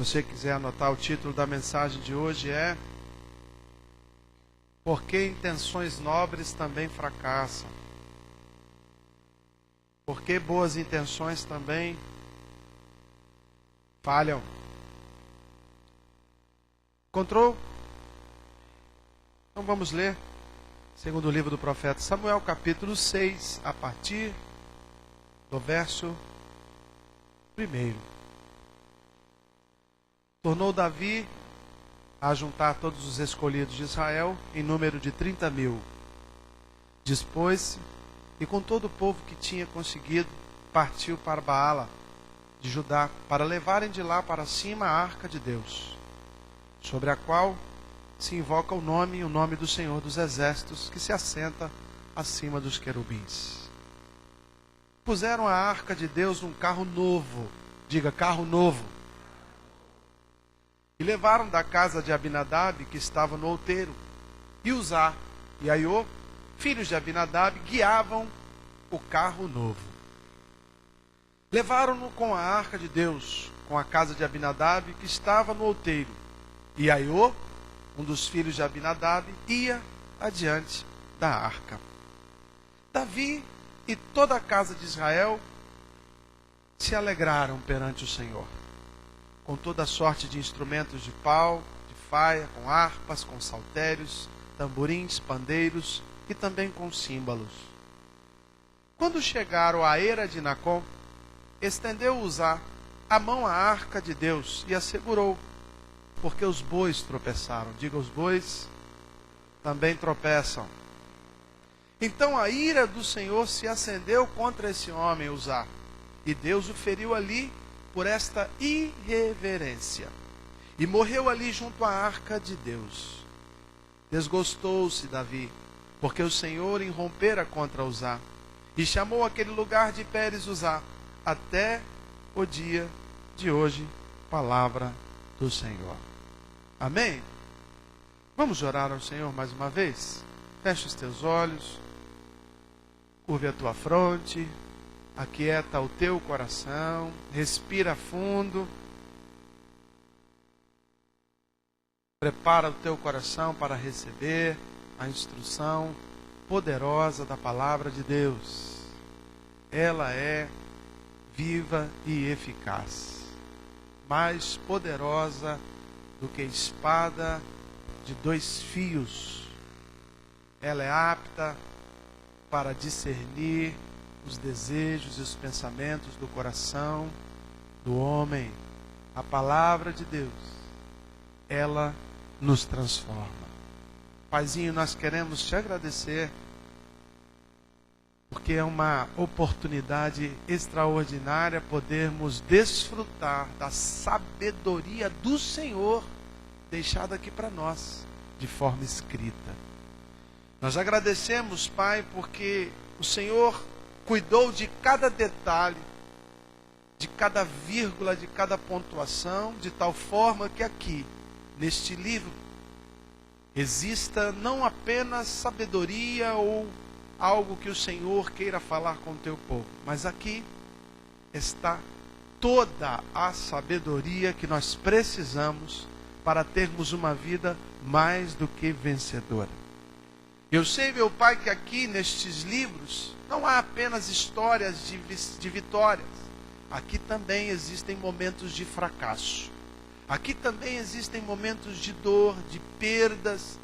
você quiser anotar, o título da mensagem de hoje é: Por que intenções nobres também fracassam? Por que boas intenções também falham? Encontrou? Então vamos ler, segundo o livro do profeta Samuel, capítulo 6, a partir do verso 1. Tornou Davi a juntar todos os escolhidos de Israel, em número de 30.000. Dispôs-se, e com todo o povo que tinha conseguido, partiu para Baala de Judá, para levarem de lá para cima a arca de Deus, sobre a qual se invoca o nome do Senhor dos Exércitos, que se assenta acima dos querubins. Puseram a arca de Deus num carro novo, diga carro novo, e levaram da casa de Abinadab, que estava no outeiro, e Uzá e Aiô, filhos de Abinadab, guiavam o carro novo. Levaram-no com a arca de Deus, com a casa de Abinadab, que estava no outeiro, e Aiô, um dos filhos de Abinadab, ia adiante da arca. Davi e toda a casa de Israel se alegraram perante o Senhor, com toda sorte de instrumentos de pau, de faia, com harpas, com saltérios, tamborins, pandeiros e também com símbolos. Quando chegaram à eira de Nacon, estendeu Uzá a mão à arca de Deus e a segurou, porque os bois tropeçaram. Diga, os bois também tropeçam. Então a ira do Senhor se acendeu contra esse homem, Uzá, e Deus o feriu ali por esta irreverência, e morreu ali junto à arca de Deus. Desgostou-se Davi, porque o Senhor irrompera contra Uzá, e chamou aquele lugar de Pérez Uzá, até o dia de hoje. Palavra do Senhor. Amém? Vamos orar ao Senhor mais uma vez? Feche os teus olhos, curve a tua fronte, aquieta o teu coração, respira fundo, prepara o teu coração para receber a instrução poderosa da palavra de Deus. Ela é viva e eficaz, mais poderosa do que espada de 2 fios. Ela é apta para discernir os desejos e os pensamentos do coração do homem. A palavra de Deus, ela nos transforma. Paizinho, nós queremos te agradecer, porque é uma oportunidade extraordinária podermos desfrutar da sabedoria do Senhor deixada aqui para nós, de forma escrita. Nós agradecemos, Pai, porque o Senhor cuidou de cada detalhe, de cada vírgula, de cada pontuação, de tal forma que aqui, neste livro, exista não apenas sabedoria ou algo que o Senhor queira falar com o teu povo, mas aqui está toda a sabedoria que nós precisamos para termos uma vida mais do que vencedora. Eu sei, meu Pai, que aqui nestes livros não há apenas histórias de vitórias. Aqui também existem momentos de fracasso. Aqui também existem momentos de dor, de perdas.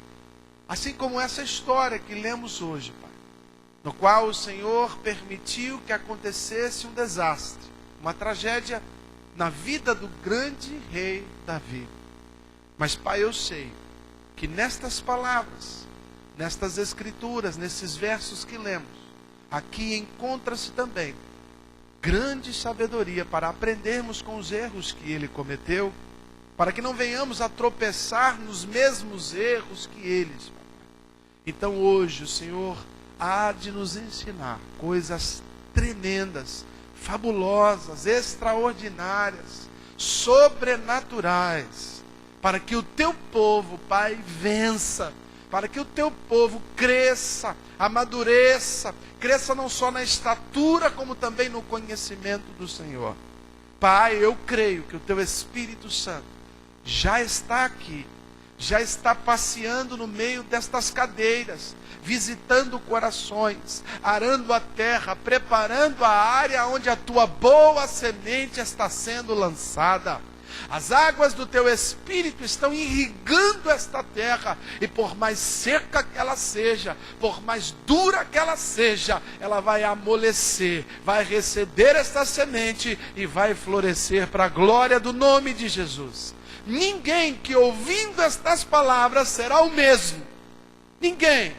Assim como essa história que lemos hoje, Pai, no qual o Senhor permitiu que acontecesse um desastre, uma tragédia na vida do grande rei Davi. Mas, Pai, eu sei que nestas palavras, nestas escrituras, nesses versos que lemos, aqui encontra-se também grande sabedoria para aprendermos com os erros que ele cometeu, para que não venhamos a tropeçar nos mesmos erros que eles. Então hoje o Senhor há de nos ensinar coisas tremendas, fabulosas, extraordinárias, sobrenaturais, para que o teu povo, Pai, vença, para que o teu povo cresça, amadureça, cresça não só na estatura, como também no conhecimento do Senhor. Pai, eu creio que o teu Espírito Santo já está aqui, já está passeando no meio destas cadeiras, visitando corações, arando a terra, preparando a área onde a tua boa semente está sendo lançada. As águas do teu Espírito estão irrigando esta terra, e por mais seca que ela seja, por mais dura que ela seja, ela vai amolecer, vai receber esta semente e vai florescer para a glória do nome de Jesus. Ninguém que ouvindo estas palavras será o mesmo. Ninguém.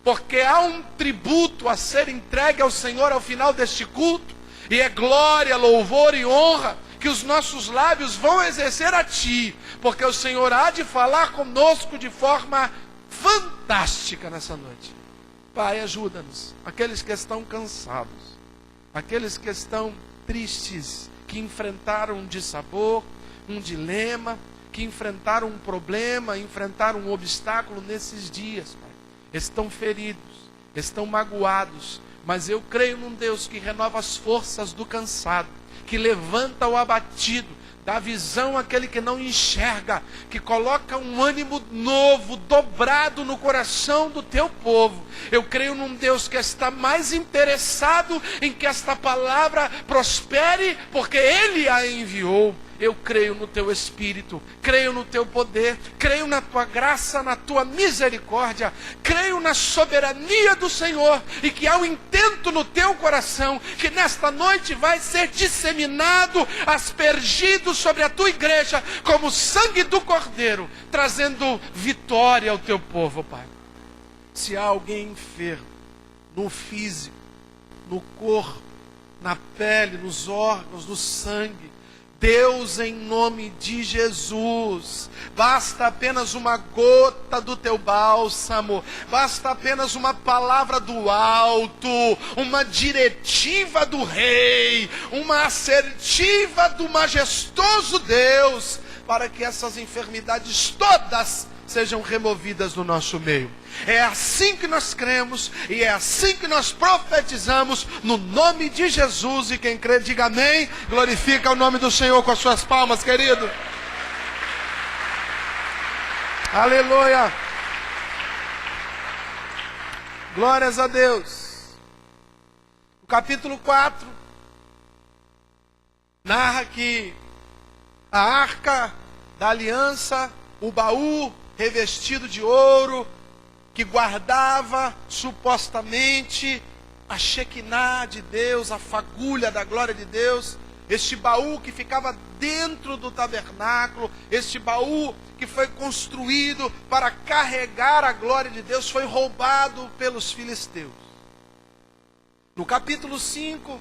Porque há um tributo a ser entregue ao Senhor ao final deste culto, e é glória, louvor e honra que os nossos lábios vão exercer a Ti, porque o Senhor há de falar conosco de forma fantástica nessa noite. Pai, ajuda-nos, aqueles que estão cansados, aqueles que estão tristes, que enfrentaram um dissabor, um dilema, que enfrentaram um problema, enfrentaram um obstáculo nesses dias, Pai. Estão feridos, estão magoados, mas eu creio num Deus que renova as forças do cansado, que levanta o abatido, dá visão àquele que não enxerga, que coloca um ânimo novo, dobrado no coração do teu povo. Eu creio num Deus que está mais interessado em que esta palavra prospere, porque Ele a enviou. Eu creio no teu Espírito, creio no teu poder, creio na tua graça, na tua misericórdia, creio na soberania do Senhor, e que há um intento no teu coração, que nesta noite vai ser disseminado, aspergido sobre a tua igreja, como o sangue do Cordeiro, trazendo vitória ao teu povo, Pai. Se há alguém enfermo, no físico, no corpo, na pele, nos órgãos, no sangue, Deus, em nome de Jesus, basta apenas uma gota do teu bálsamo, basta apenas uma palavra do alto, uma diretiva do rei, uma assertiva do majestoso Deus, para que essas enfermidades todas sejam removidas do nosso meio. É assim que nós cremos e é assim que nós profetizamos, no nome de Jesus. E quem crê, diga amém. Glorifica o nome do Senhor com as suas palmas, querido. Aleluia. Glórias a Deus. O capítulo 4 narra que a arca da aliança, o baú revestido de ouro, que guardava supostamente a Shekinah de Deus, a fagulha da glória de Deus, este baú que ficava dentro do tabernáculo, este baú que foi construído para carregar a glória de Deus, foi roubado pelos filisteus. No capítulo 5,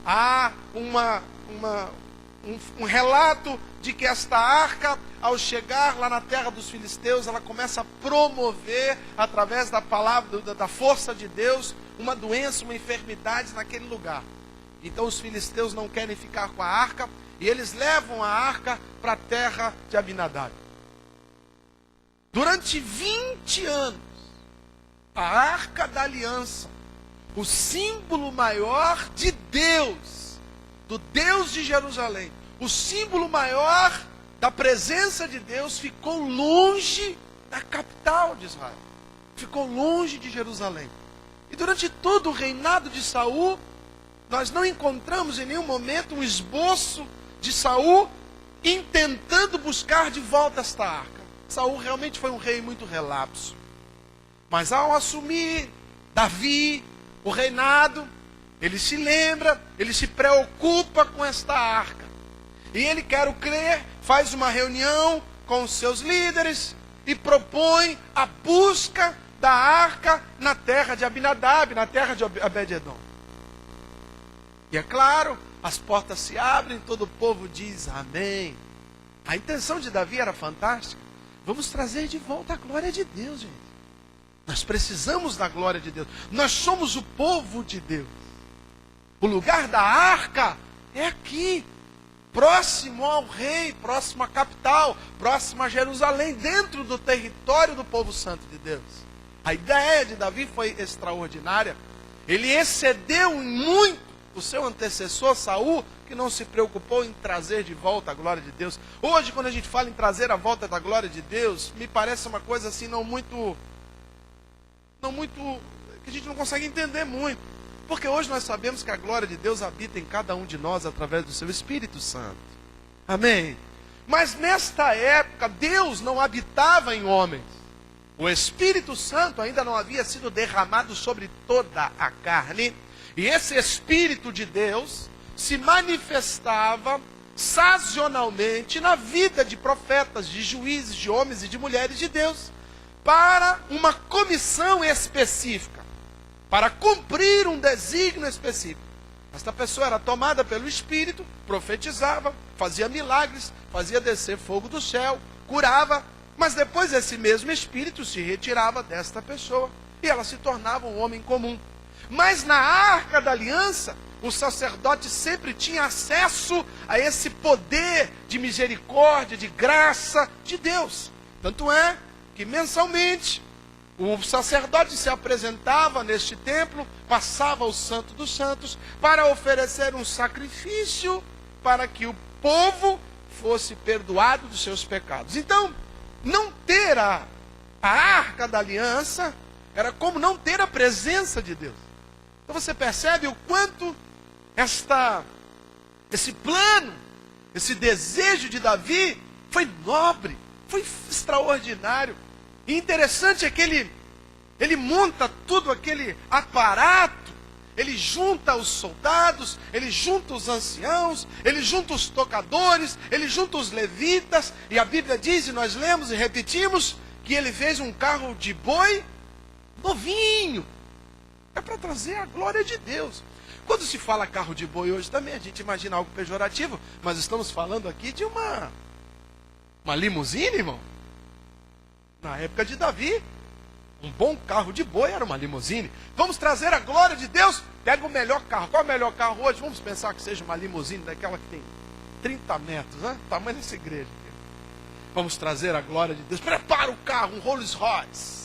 há um relato de que esta arca, ao chegar lá na terra dos filisteus, ela começa a promover, através da palavra, da força de Deus, uma doença, uma enfermidade naquele lugar. Então os filisteus não querem ficar com a arca, e eles levam a arca para a terra de Abinadab. Durante 20 anos, a arca da aliança, o símbolo maior de Deus, do Deus de Jerusalém, o símbolo maior da presença de Deus, ficou longe da capital de Israel, ficou longe de Jerusalém. E durante todo o reinado de Saul, nós não encontramos em nenhum momento um esboço de Saul intentando buscar de volta esta arca. Saul realmente foi um rei muito relapso, mas ao assumir Davi o reinado, ele se lembra, ele se preocupa com esta arca. E ele, quero crer, faz uma reunião com os seus líderes e propõe a busca da arca na terra de Abinadab, na terra de Obed-edom. E é claro, as portas se abrem, todo o povo diz amém. A intenção de Davi era fantástica. Vamos trazer de volta a glória de Deus, gente. Nós precisamos da glória de Deus. Nós somos o povo de Deus. O lugar da arca é aqui, próximo ao rei, próximo à capital, próximo a Jerusalém, dentro do território do povo santo de Deus. A ideia de Davi foi extraordinária. Ele excedeu muito o seu antecessor, Saul, que não se preocupou em trazer de volta a glória de Deus. Hoje, quando a gente fala em trazer a volta da glória de Deus, me parece uma coisa assim, não muito, que a gente não consegue entender muito. Porque hoje nós sabemos que a glória de Deus habita em cada um de nós através do seu Espírito Santo. Amém? Mas nesta época, Deus não habitava em homens. O Espírito Santo ainda não havia sido derramado sobre toda a carne. E esse Espírito de Deus se manifestava sazonalmente na vida de profetas, de juízes, de homens e de mulheres de Deus, para uma comissão específica, para cumprir um desígnio específico. Esta pessoa era tomada pelo Espírito, profetizava, fazia milagres, fazia descer fogo do céu, curava, mas depois esse mesmo Espírito se retirava desta pessoa e ela se tornava um homem comum. Mas na Arca da Aliança, o sacerdote sempre tinha acesso a esse poder de misericórdia, de graça de Deus. Tanto é que mensalmente o sacerdote se apresentava neste templo, passava o Santo dos Santos para oferecer um sacrifício para que o povo fosse perdoado dos seus pecados. Então, não ter a Arca da Aliança era como não ter a presença de Deus. Então você percebe o quanto esse plano, esse desejo de Davi foi nobre, foi extraordinário. E interessante é que ele monta tudo aquele aparato, ele junta os soldados, ele junta os anciãos, ele junta os tocadores, ele junta os levitas, e a Bíblia diz, e nós lemos e repetimos, que ele fez um carro de boi novinho. É para trazer a glória de Deus. Quando se fala carro de boi hoje também, a gente imagina algo pejorativo, mas estamos falando aqui de uma limusine, irmão. Na época de Davi, um bom carro de boi era uma limusine. Vamos trazer a glória de Deus? Pega o melhor carro. Qual é o melhor carro hoje? Vamos pensar que seja uma limusine daquela que tem 30 metros, né? O tamanho dessa igreja. Vamos trazer a glória de Deus. Prepara o carro, um Rolls Royce.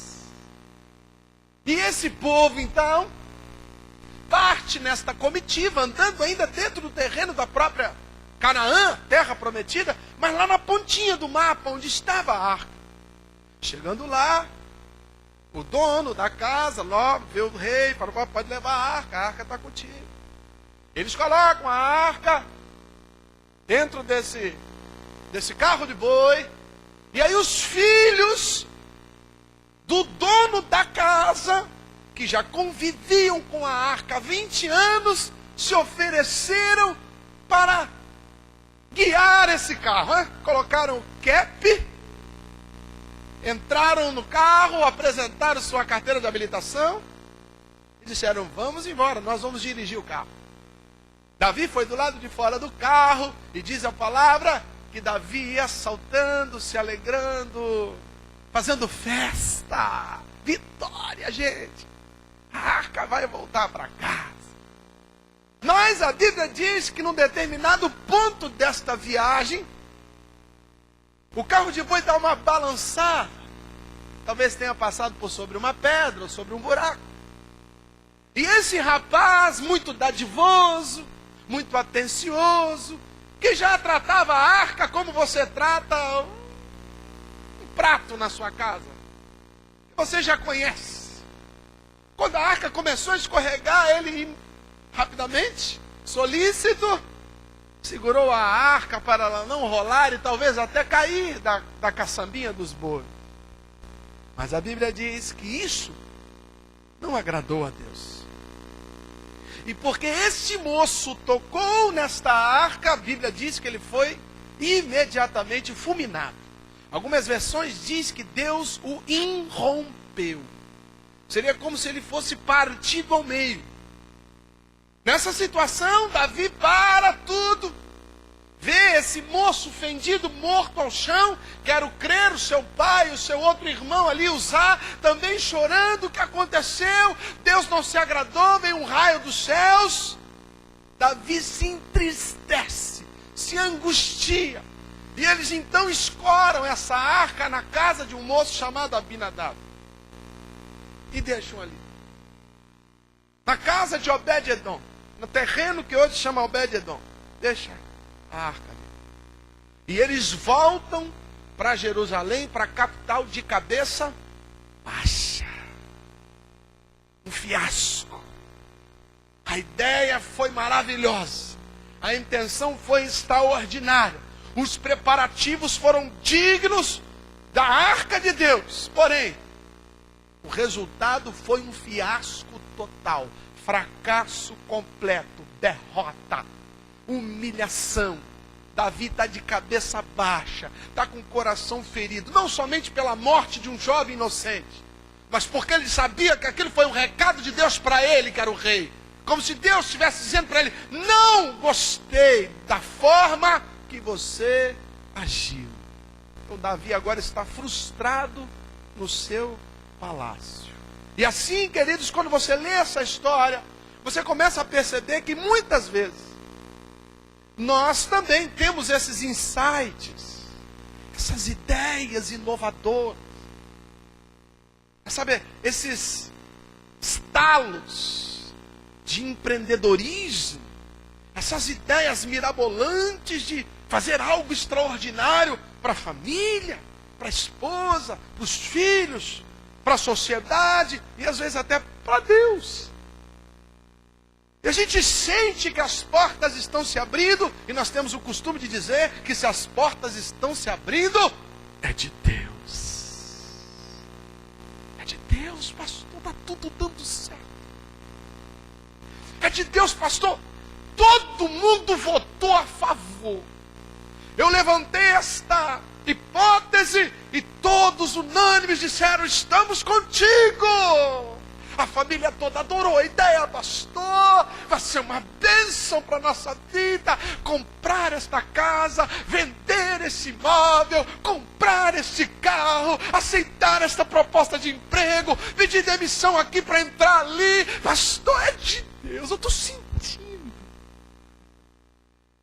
E esse povo, então, parte nesta comitiva, andando ainda dentro do terreno da própria Canaã, terra prometida, mas lá na pontinha do mapa, onde estava a arca. Chegando lá, o dono da casa, logo, vê o rei, fala, pode levar a arca está contigo. Eles colocam a arca dentro desse carro de boi, e aí os filhos do dono da casa, que já conviviam com a arca há 20 anos, se ofereceram para guiar esse carro. Né? Colocaram o cap, entraram no carro, apresentaram sua carteira de habilitação e disseram, vamos embora, nós vamos dirigir o carro. Davi foi do lado de fora do carro e diz a palavra que Davi ia saltando, se alegrando, fazendo festa, vitória, gente. A arca vai voltar para casa. Mas a Bíblia diz que num determinado ponto desta viagem, o carro de boi dá uma balançada. Talvez tenha passado por sobre uma pedra ou sobre um buraco. E esse rapaz, muito dadivoso, muito atencioso, que já tratava a arca como você trata um prato na sua casa, que você já conhece. Quando a arca começou a escorregar, ele rapidamente, solícito, segurou a arca para ela não rolar e talvez até cair da caçambinha dos bois. Mas a Bíblia diz que isso não agradou a Deus. E porque este moço tocou nesta arca, a Bíblia diz que ele foi imediatamente fulminado. Algumas versões diz que Deus o irrompeu. Seria como se ele fosse partido ao meio. Nessa situação, Davi para tudo, vê esse moço fendido, morto ao chão. Quero crer, o seu pai, o seu outro irmão ali, Uzá, também chorando. O que aconteceu? Deus não se agradou, veio um raio dos céus. Davi se entristece, se angustia. E eles então escoram essa arca na casa de um moço chamado Abinadab. E deixam ali. Na casa de Obed-edom. no terreno que hoje chama Obed-Edom. Deixa a arca ali. E eles voltam para Jerusalém, para a capital, de cabeça baixa. Um fiasco. A ideia foi maravilhosa. A intenção foi extraordinária. Os preparativos foram dignos da arca de Deus. Porém, o resultado foi um fiasco total. Fracasso completo. Derrota. Humilhação. Davi está de cabeça baixa. Está com o coração ferido. Não somente pela morte de um jovem inocente, mas porque ele sabia que aquilo foi um recado de Deus para ele, que era o rei. Como se Deus estivesse dizendo para ele: não gostei da forma que você agiu. Então Davi agora está frustrado no seu palácio. E assim, queridos, quando você lê essa história, você começa a perceber que muitas vezes nós também temos esses insights, essas ideias inovadoras, sabe, esses estalos de empreendedorismo, essas ideias mirabolantes de fazer algo extraordinário para a família, para a esposa, para os filhos, para a sociedade e às vezes até para Deus. E a gente sente que as portas estão se abrindo, e nós temos o costume de dizer que se as portas estão se abrindo, é de Deus. É de Deus, pastor, está tudo dando certo. É de Deus, pastor, todo mundo votou a favor. Eu levantei esta hipótese e todos unânimes disseram: estamos contigo. A família toda adorou a ideia, pastor. Vai ser uma bênção para a nossa vida. Comprar esta casa, vender esse imóvel, comprar este carro, aceitar esta proposta de emprego, pedir demissão aqui para entrar ali. Pastor, é de Deus, eu estou sentindo.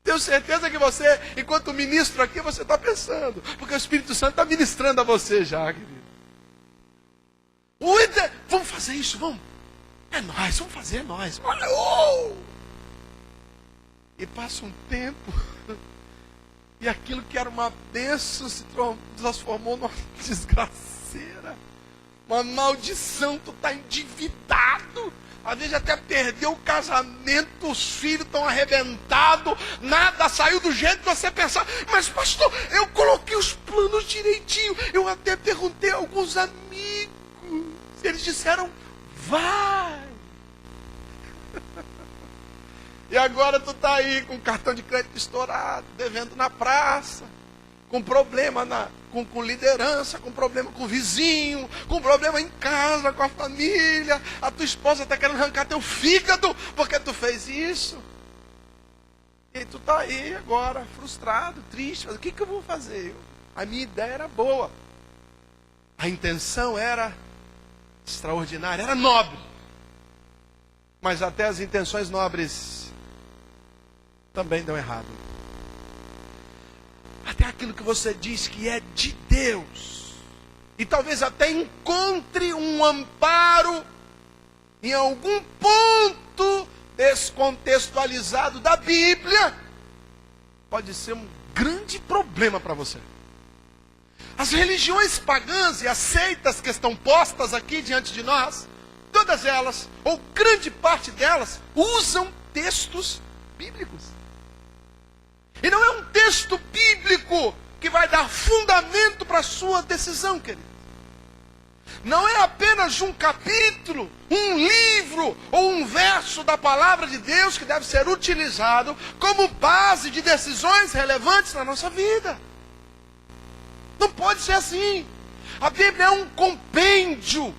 Tenho certeza que você, enquanto ministro aqui, você está pensando, porque o Espírito Santo está ministrando a você já, querido. Vamos fazer isso, vamos. É nós, vamos fazer, é nós. E passa um tempo, e aquilo que era uma bênção se transformou numa desgraceira, uma maldição. Tu está endividado, às vezes até perdeu o casamento, os filhos estão arrebentados, nada saiu do jeito que você pensava. Mas pastor, eu coloquei os planos direitinho, eu até perguntei a alguns amigos, eles disseram: vai. E agora tu está aí com cartão de crédito estourado, devendo na praça, com problema com liderança, com problema com o vizinho, com problema em casa, com a família. A tua esposa está querendo arrancar teu fígado porque tu fez isso. E tu está aí agora, frustrado, triste. O que eu vou fazer? A minha ideia era boa. A intenção era extraordinária, era nobre. Mas até as intenções nobres também dão errado. Até aquilo que você diz que é de Deus, e talvez até encontre um amparo em algum ponto descontextualizado da Bíblia, pode ser um grande problema para você. As religiões pagãs e as seitas que estão postas aqui diante de nós, todas elas, ou grande parte delas, usam textos bíblicos. E não é um texto bíblico que vai dar fundamento para a sua decisão, querido. Não é apenas um capítulo, um livro ou um verso da palavra de Deus que deve ser utilizado como base de decisões relevantes na nossa vida. Não pode ser assim. A Bíblia é um compêndio.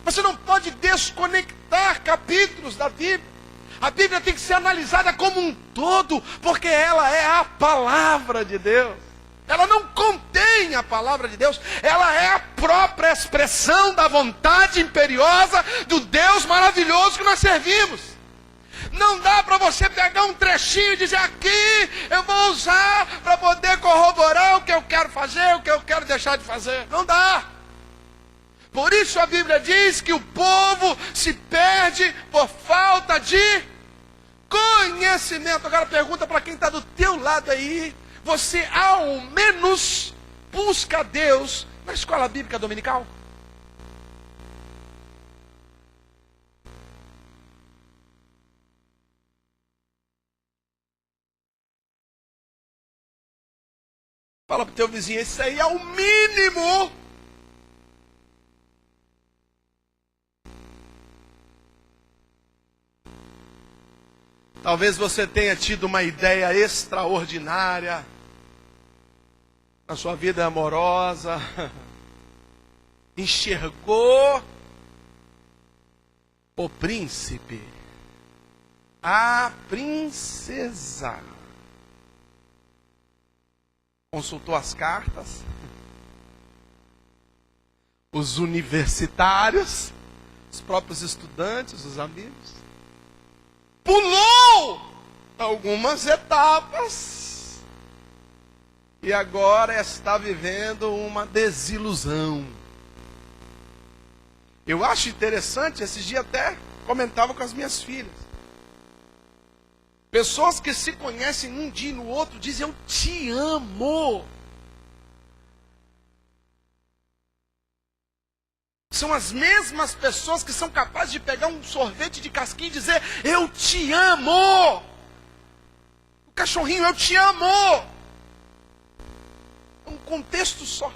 Você não pode desconectar capítulos da Bíblia. A Bíblia tem que ser analisada como um todo, porque ela é a palavra de Deus. Ela não contém a palavra de Deus, ela é a própria expressão da vontade imperiosa do Deus maravilhoso que nós servimos. Não dá para você pegar um trechinho e dizer: aqui eu vou usar para poder corroborar o que eu quero fazer, o que eu quero deixar de fazer. Não dá. Por isso a Bíblia diz que o povo se perde por falta de conhecimento. Agora pergunta para quem está do teu lado aí. Você ao menos busca Deus na escola bíblica dominical? Fala para o teu vizinho, esse aí é o mínimo. Talvez você tenha tido uma ideia extraordinária na sua vida amorosa. Enxergou o príncipe, a princesa. Consultou as cartas, os universitários, os próprios estudantes, os amigos. Pulou algumas etapas e agora está vivendo uma desilusão. Eu acho interessante, esses dias até comentava com as minhas filhas. Pessoas que se conhecem um dia e no outro dizem eu te amo. São as mesmas pessoas que são capazes de pegar um sorvete de casquinha e dizer eu te amo. O cachorrinho, eu te amo. É um contexto só.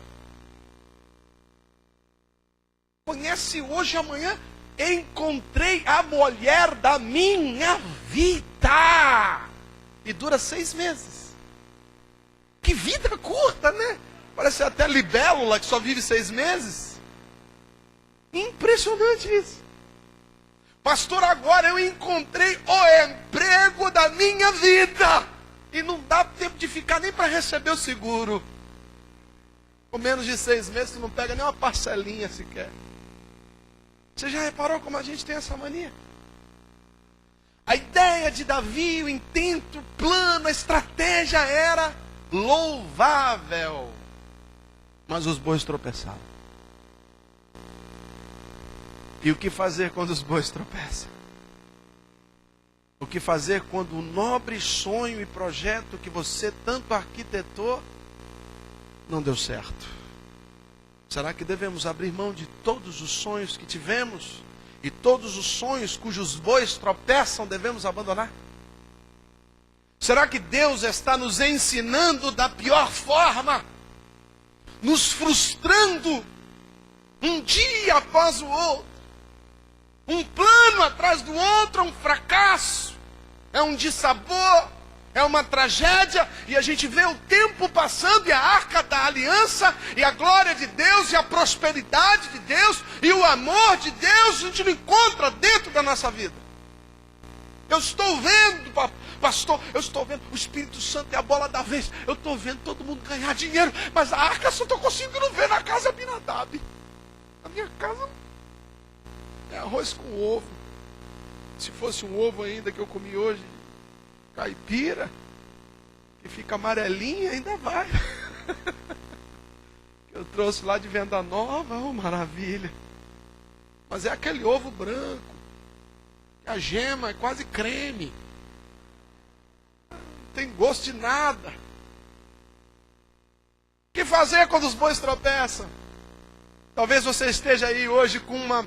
Conhece hoje, amanhã, encontrei a mulher da minha vida. E dura 6 meses. Que vida curta, né? Parece até libélula que só vive 6 meses. Impressionante isso. Pastor, agora eu encontrei o emprego da minha vida. E não dá tempo de ficar nem para receber o seguro. Com menos de 6 meses, tu não pega nem uma parcelinha sequer. Você já reparou como a gente tem essa mania? A ideia de Davi, o intento, o plano, a estratégia era louvável. Mas os bois tropeçaram. E o que fazer quando os bois tropeçam? O que fazer quando o nobre sonho e projeto que você tanto arquitetou não deu certo? Será que devemos abrir mão de todos os sonhos que tivemos? E todos os sonhos cujos bois tropeçam devemos abandonar? Será que Deus está nos ensinando da pior forma? Nos frustrando um dia após o outro? Um plano atrás do outro é um fracasso, é um dissabor, é uma tragédia, e a gente vê o tempo passando, e a arca da aliança, e a glória de Deus, e a prosperidade de Deus, e o amor de Deus, a gente não encontra dentro da nossa vida. Eu estou vendo, pastor, eu estou vendo, o Espírito Santo é a bola da vez, eu estou vendo todo mundo ganhar dinheiro, mas a arca só estou conseguindo ver na casa Abinadab. A minha casa é arroz com ovo. Se fosse um ovo ainda que eu comi hoje, caipira, que fica amarelinha, ainda vai. Que eu trouxe lá de Venda Nova, oh maravilha. Mas é aquele ovo branco, a gema é quase creme, não tem gosto de nada. O que fazer quando os bois tropeçam? Talvez você esteja aí hoje com uma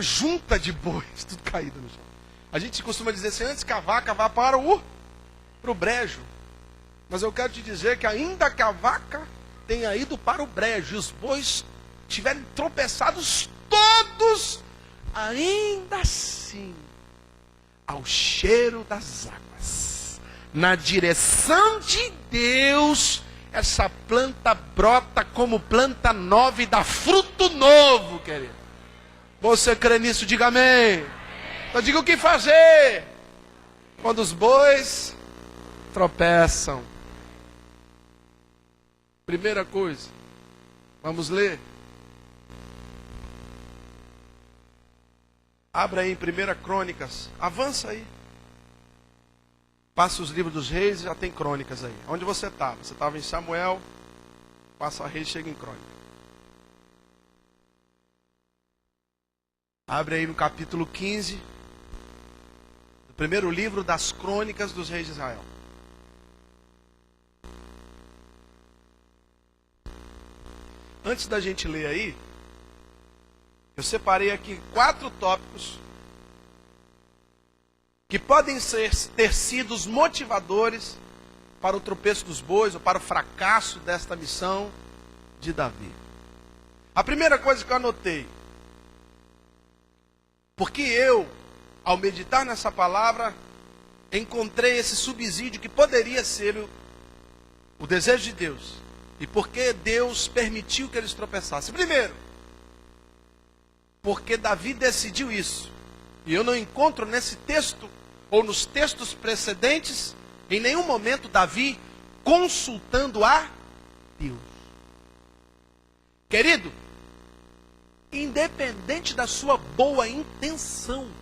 junta de bois, tudo caído no chão. A gente costuma dizer assim, antes cavar para o brejo. Mas eu quero te dizer que ainda que a vaca tenha ido para o brejo, e os bois tiverem tropeçados todos, ainda assim, ao cheiro das águas, na direção de Deus, essa planta brota como planta nova e dá fruto novo, querido. Você crê nisso? Diga amém. Então diga o que fazer quando os bois tropeçam. Primeira coisa, vamos ler. Abra aí em 1 Crônicas, avança aí. Passa os livros dos reis, já tem crônicas aí. Onde você estava? Você estava em Samuel, passa a reis, chega em crônica. Abre aí no capítulo 15, Primeiro livro das crônicas dos reis de Israel. Antes da gente ler aí, eu separei aqui 4 tópicos que podem ter sido os motivadores para o tropeço dos bois ou para o fracasso desta missão de Davi. A primeira coisa que eu anotei, porque eu, ao meditar nessa palavra, encontrei esse subsídio que poderia ser o desejo de Deus. E porque Deus permitiu que eles tropeçassem. Primeiro, porque Davi decidiu isso. E eu não encontro nesse texto, ou nos textos precedentes, em nenhum momento Davi consultando a Deus. Querido, independente da sua boa intenção,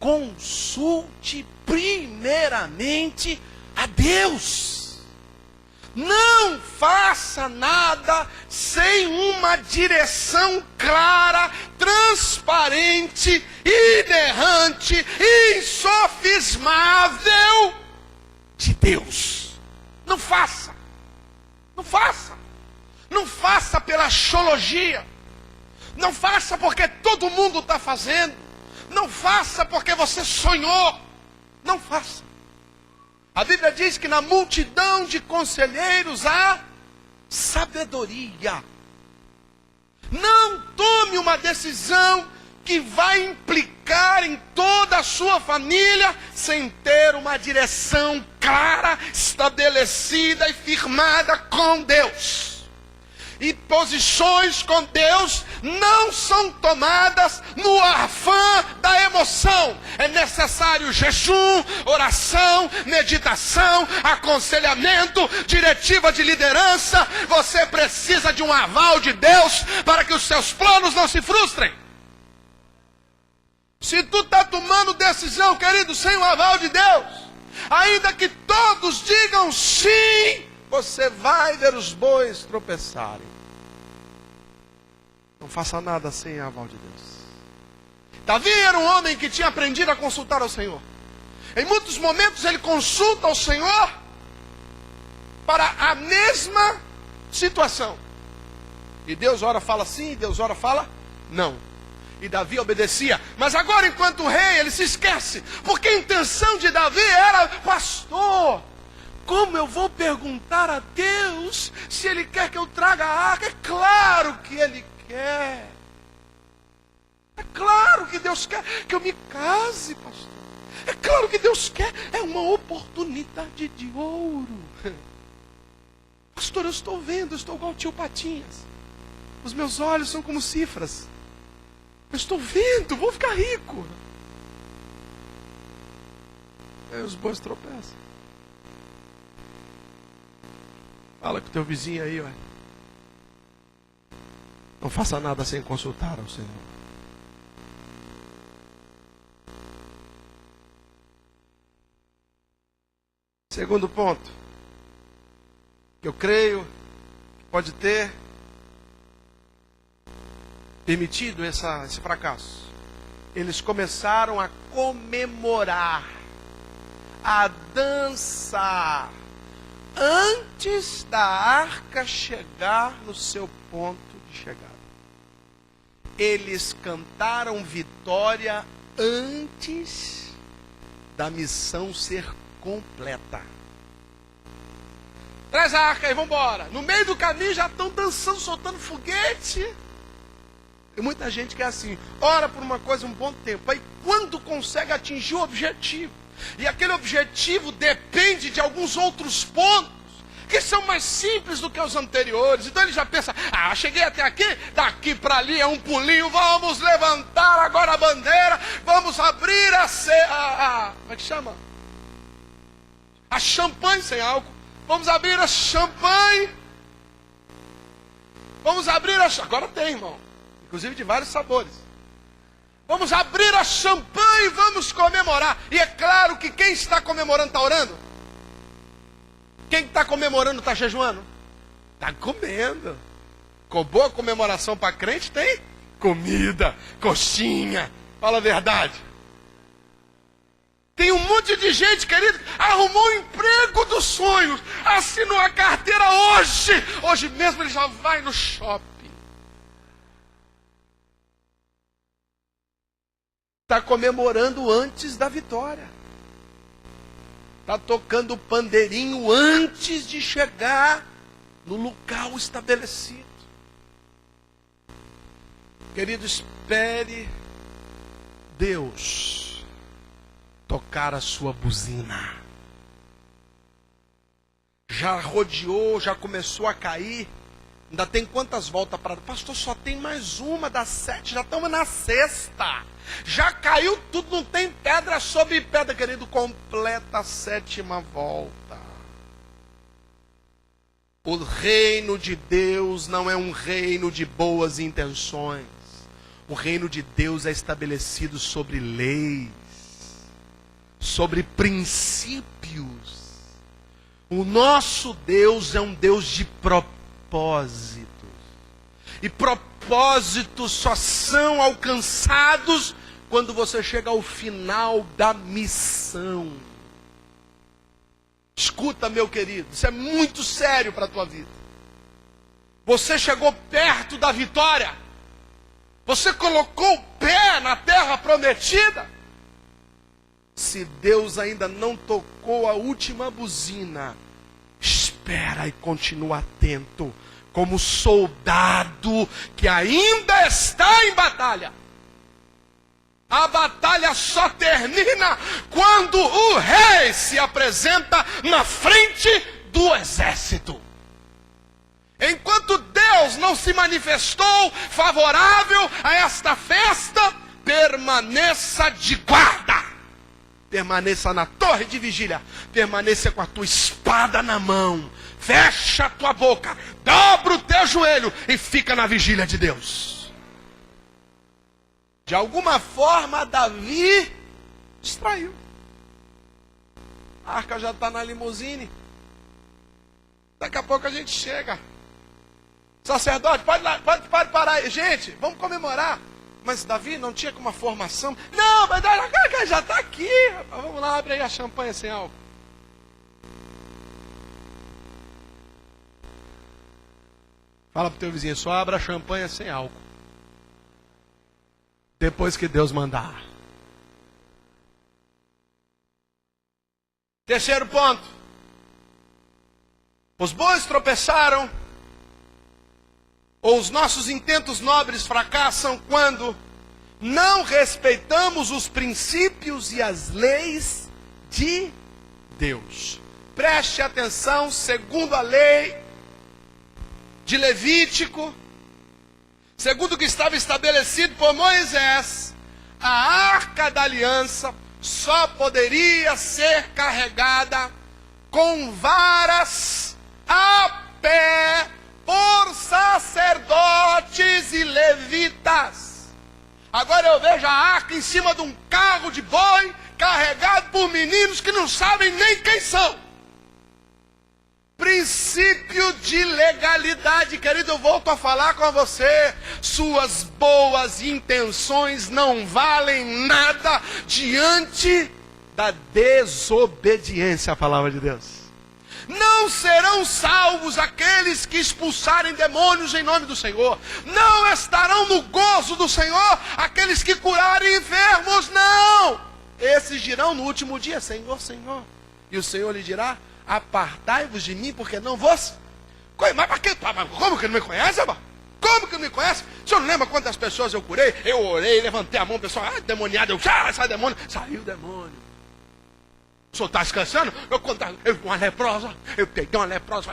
consulte primeiramente a Deus. Não faça nada sem uma direção clara, transparente, inerrante, insofismável de Deus. Não faça. Não faça. Não faça pela axiologia. Não faça porque todo mundo está fazendo. Não faça porque você sonhou. Não faça. A Bíblia diz que na multidão de conselheiros há sabedoria. Não tome uma decisão que vai implicar em toda a sua família sem ter uma direção clara, estabelecida e firmada com Deus. E posições com Deus não são tomadas no afã da emoção. É necessário jejum, oração, meditação, aconselhamento, diretiva de liderança. Você precisa de um aval de Deus para que os seus planos não se frustrem. Se tu está tomando decisão, querido, sem o aval de Deus, ainda que todos digam sim, você vai ver os bois tropeçarem. Não faça nada sem a aval de Deus. Davi era um homem que tinha aprendido a consultar ao Senhor. Em muitos momentos ele consulta ao Senhor para a mesma situação. E Deus ora fala sim, Deus ora fala não. E Davi obedecia. Mas agora, enquanto rei, ele se esquece. Porque a intenção de Davi era: pastor, como eu vou perguntar a Deus se Ele quer que eu traga a arca? É claro que Ele quer. É claro que Deus quer que eu me case, pastor. É claro que Deus quer. É uma oportunidade de ouro. Pastor, eu estou vendo, eu estou igual o tio Patinhas. Os meus olhos são como cifras. Eu estou vendo, vou ficar rico. Aí os bois tropeçam. Fala com o teu vizinho aí, ué. Não faça nada sem consultar ao Senhor. Segundo ponto, que eu creio que pode ter permitido esse fracasso. Eles começaram a comemorar, a dançar, antes da arca chegar no seu ponto de chegada. Eles cantaram vitória antes da missão ser completa. Traz a arca e vamos embora. No meio do caminho já estão dançando, soltando foguete. E muita gente que é assim, ora por uma coisa um bom tempo, aí quando consegue atingir o objetivo, e aquele objetivo depende de alguns outros pontos, que são mais simples do que os anteriores, então ele já pensa, cheguei até aqui, daqui para ali é um pulinho, vamos levantar agora a bandeira, vamos abrir como é que chama? A champanhe sem álcool, vamos abrir a champanhe, vamos abrir agora tem, irmão. Inclusive de vários sabores. Vamos abrir a champanhe e vamos comemorar. E é claro que quem está comemorando está orando. Quem está comemorando está jejuando. Está comendo. Com boa comemoração para crente tem comida, coxinha. Fala a verdade. Tem um monte de gente, querido, arrumou o emprego dos sonhos, assinou a carteira hoje. Hoje mesmo ele já vai no shopping. Está comemorando antes da vitória. Está tocando o pandeirinho antes de chegar no local estabelecido. Querido, espere Deus tocar a sua buzina. Já rodeou, já começou a cair. Ainda tem quantas voltas para... Pastor, só tem mais uma das 7, já estamos na 6ª. Já caiu tudo, não tem pedra sobre pedra, querido. Completa a 7ª volta. O reino de Deus não é um reino de boas intenções. O reino de Deus é estabelecido sobre leis, sobre princípios. O nosso Deus é um Deus de propósitos. E propósitos só são alcançados quando você chega ao final da missão. Escuta, meu querido, isso é muito sério para a tua vida. Você chegou perto da vitória. Você colocou o pé na terra prometida. Se Deus ainda não tocou a última buzina, espera e continua atento, como soldado que ainda está em batalha. A batalha só termina quando o rei se apresenta na frente do exército. Enquanto Deus não se manifestou favorável a esta festa, permaneça de guarda. Permaneça na torre de vigília. Permaneça com a tua espada na mão. Fecha a tua boca. Dobra o teu joelho e fica na vigília de Deus. De alguma forma, Davi distraiu. A arca já está na limusine. Daqui a pouco a gente chega. Sacerdote, pode parar aí. Gente, vamos comemorar. Mas Davi não tinha como uma formação. Não, mas já está aqui. Vamos lá, abre aí a champanhe sem álcool. Fala pro teu vizinho, só abra a champanhe sem álcool. Depois que Deus mandar. Terceiro ponto. Os bois tropeçaram, ou os nossos intentos nobres fracassam quando não respeitamos os princípios e as leis de Deus. Preste atenção, segundo a lei de Levítico, segundo o que estava estabelecido por Moisés, a arca da aliança só poderia ser carregada com varas a pé por sacerdotes e levitas. Agora eu vejo a arca em cima de um carro de boi, carregado por meninos que não sabem nem quem são. Princípio de legalidade, querido, eu volto a falar com você. Suas boas intenções não valem nada diante da desobediência à palavra de Deus. Não serão salvos aqueles que expulsarem demônios em nome do Senhor. Não estarão no gozo do Senhor aqueles que curarem enfermos, não. Esses dirão no último dia, Senhor, Senhor. E o Senhor lhe dirá, apartai-vos de mim, porque não vos... Mas para quê? Como que não me conhece, irmão? Como que não me conhece? O senhor não lembra quantas pessoas eu curei? Eu orei, levantei a mão, o pessoal, demoniado, sai demônio. Saiu o demônio. O senhor está esquecendo? Eu uma leprosa, eu peguei uma leprosa,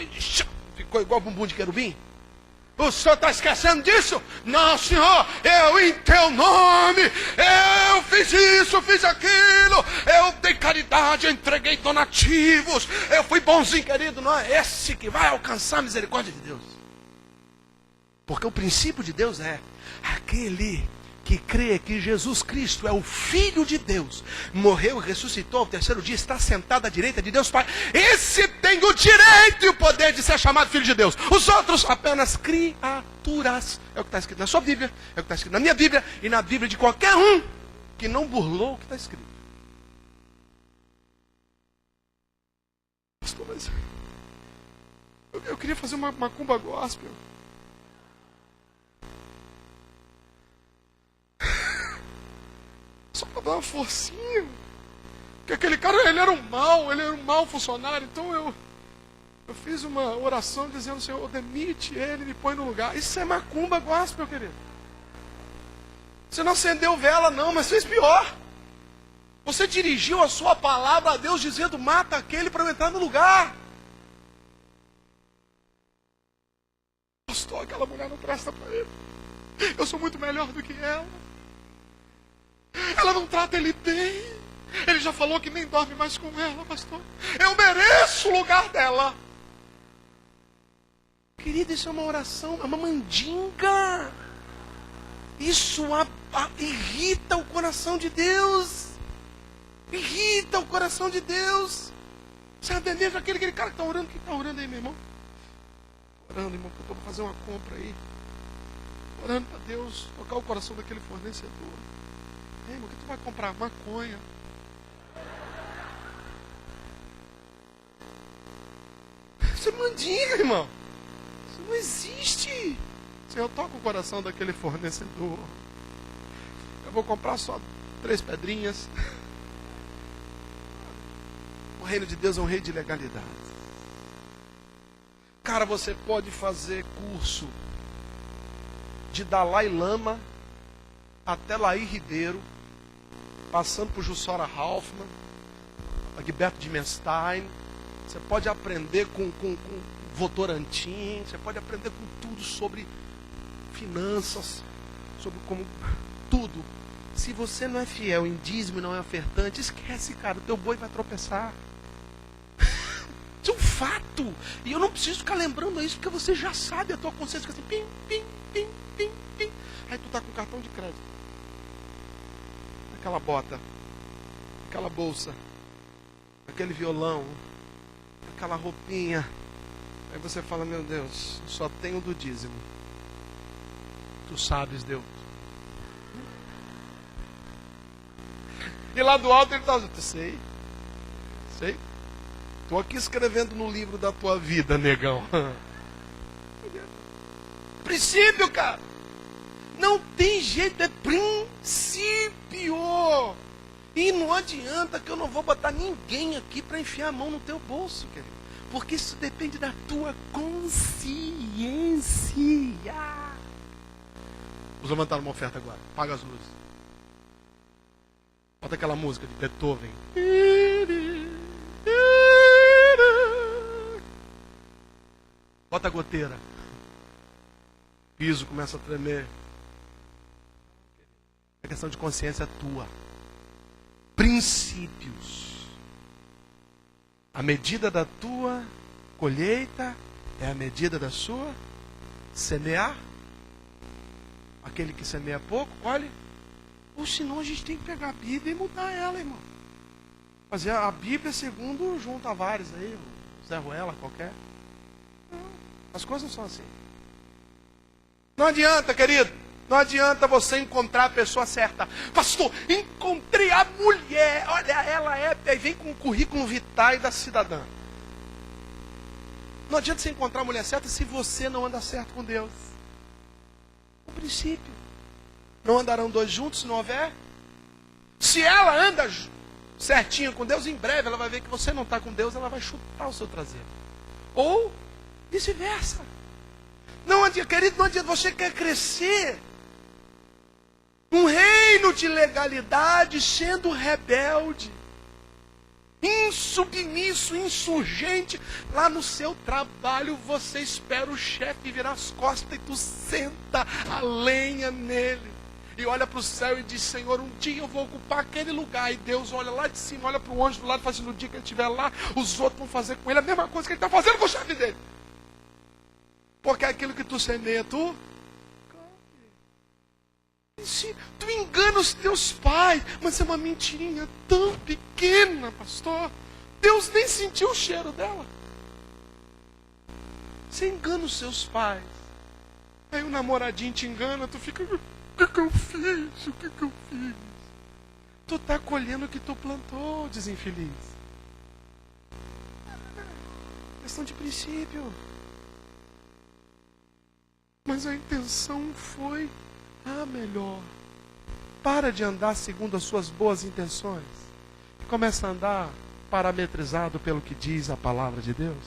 ficou igual bumbum de querubim. O senhor está esquecendo disso? Não, senhor, eu em teu nome, eu fiz isso, fiz aquilo, eu dei caridade, eu entreguei donativos, eu fui bonzinho, querido. Não é esse que vai alcançar a misericórdia de Deus. Porque o princípio de Deus é aquele que crê que Jesus Cristo é o Filho de Deus, morreu e ressuscitou ao terceiro dia, está sentado à direita de Deus Pai. Esse tem o direito e o poder de ser chamado Filho de Deus. Os outros apenas criaturas. É o que está escrito na sua Bíblia, é o que está escrito na minha Bíblia e na Bíblia de qualquer um que não burlou o que está escrito. Pastor, mas eu queria fazer uma macumba gospel. Só para dar uma forcinha. Porque aquele cara, ele era um mau funcionário. Então eu fiz uma oração dizendo: Senhor, demite ele, me põe no lugar. Isso é macumba gospel, querido. Você não acendeu vela não, mas fez pior. Você dirigiu a sua palavra a Deus dizendo: mata aquele para eu entrar no lugar. Pastor, aquela mulher não presta para ele. Eu sou muito melhor do que ela. Ela não trata ele bem. Ele já falou que nem dorme mais com ela, pastor. Eu mereço o lugar dela. Querido, isso é uma oração, é uma mandinga. Isso irrita o coração de Deus. Irrita o coração de Deus. Sabe, é mesmo aquele cara que está orando. Quem está orando aí, meu irmão? Orando, irmão, porque eu vou fazer uma compra aí. Orando para Deus tocar o coração daquele fornecedor. Ei, irmão, o que tu vai comprar? Maconha. Isso é mandinga, irmão. Isso não existe. Senhor, toca o coração daquele fornecedor. Eu vou comprar só 3 pedrinhas. O reino de Deus é um reino de legalidade. Cara, você pode fazer curso de Dalai Lama até Laí Ribeiro, passando por Jussara Hoffmann, Gilberto Dimenstein. Você pode aprender com Votorantim. Você pode aprender com tudo sobre finanças, sobre como tudo. Se você não é fiel em dízimo e não é ofertante, esquece, cara, o teu boi vai tropeçar. Isso é um fato. E eu não preciso ficar lembrando isso, porque você já sabe, a tua consciência fica assim, pim, pim, pim, pim, pim. Aí tu tá com cartão de crédito. Aquela bota, aquela bolsa, aquele violão, aquela roupinha. Aí você fala: meu Deus, só tenho do dízimo. Tu sabes, Deus. E lá do alto ele está dizendo: sei. Estou aqui escrevendo no livro da tua vida, negão. Princípio, cara. Não tem jeito, é princípio. E não adianta que eu não vou botar ninguém aqui para enfiar a mão no teu bolso, querido. Porque isso depende da tua consciência. Vamos levantar uma oferta agora. Paga as luzes. Bota aquela música de Beethoven. Bota a goteira. O piso começa a tremer. A questão de consciência tua. Princípios. A medida da tua colheita é a medida da sua semear. Aquele que semeia pouco, olhe. Ou senão a gente tem que pegar a Bíblia e mudar ela, irmão. Fazer a Bíblia segundo João Tavares aí, o Zé Ruela, qualquer. Não, as coisas não são assim. Não adianta, querido. Não adianta você encontrar a pessoa certa. Pastor, encontrei a mulher. Olha, ela é. Aí vem com o currículo vitae da cidadã. Não adianta você encontrar a mulher certa se você não anda certo com Deus. O princípio. Não andarão dois juntos se não houver? Se ela anda certinho com Deus, em breve ela vai ver que você não está com Deus, ela vai chutar o seu traseiro. Ou vice-versa. Não adianta, querido, não adianta. Você quer crescer um reino de legalidade sendo rebelde, insubmisso, insurgente. Lá no seu trabalho você espera o chefe virar as costas e tu senta a lenha nele. E olha para o céu e diz: Senhor, um dia eu vou ocupar aquele lugar. E Deus olha lá de cima, olha para o anjo do lado e fala assim: no dia que ele estiver lá, os outros vão fazer com ele a mesma coisa que ele está fazendo com o chefe dele. Porque aquilo que tu semeia, tu engana os teus pais. Mas é uma mentirinha tão pequena, pastor. Deus nem sentiu o cheiro dela. Você engana os seus pais. Aí o namoradinho te engana, tu fica: o que eu fiz? O que eu fiz? Tu está colhendo o que tu plantou, desinfeliz. questão de princípio. Mas a intenção foi a melhor. Para de andar segundo as suas boas intenções. E começa a andar parametrizado pelo que diz a palavra de Deus.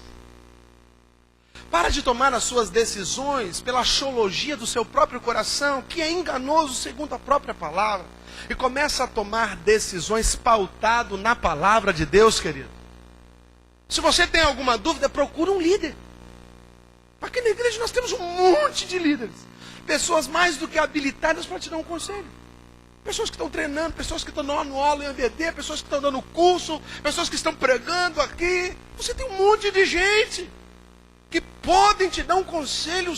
Para de tomar as suas decisões pela axiologia do seu próprio coração, que é enganoso segundo a própria palavra. E começa a tomar decisões pautado na palavra de Deus, querido. Se você tem alguma dúvida, procura um líder. Aqui na igreja nós temos um monte de líderes. Pessoas mais do que habilitadas para te dar um conselho. Pessoas que estão treinando, pessoas que estão no aula em ABD, pessoas que estão dando curso, pessoas que estão pregando aqui. Você tem um monte de gente que podem te dar um conselho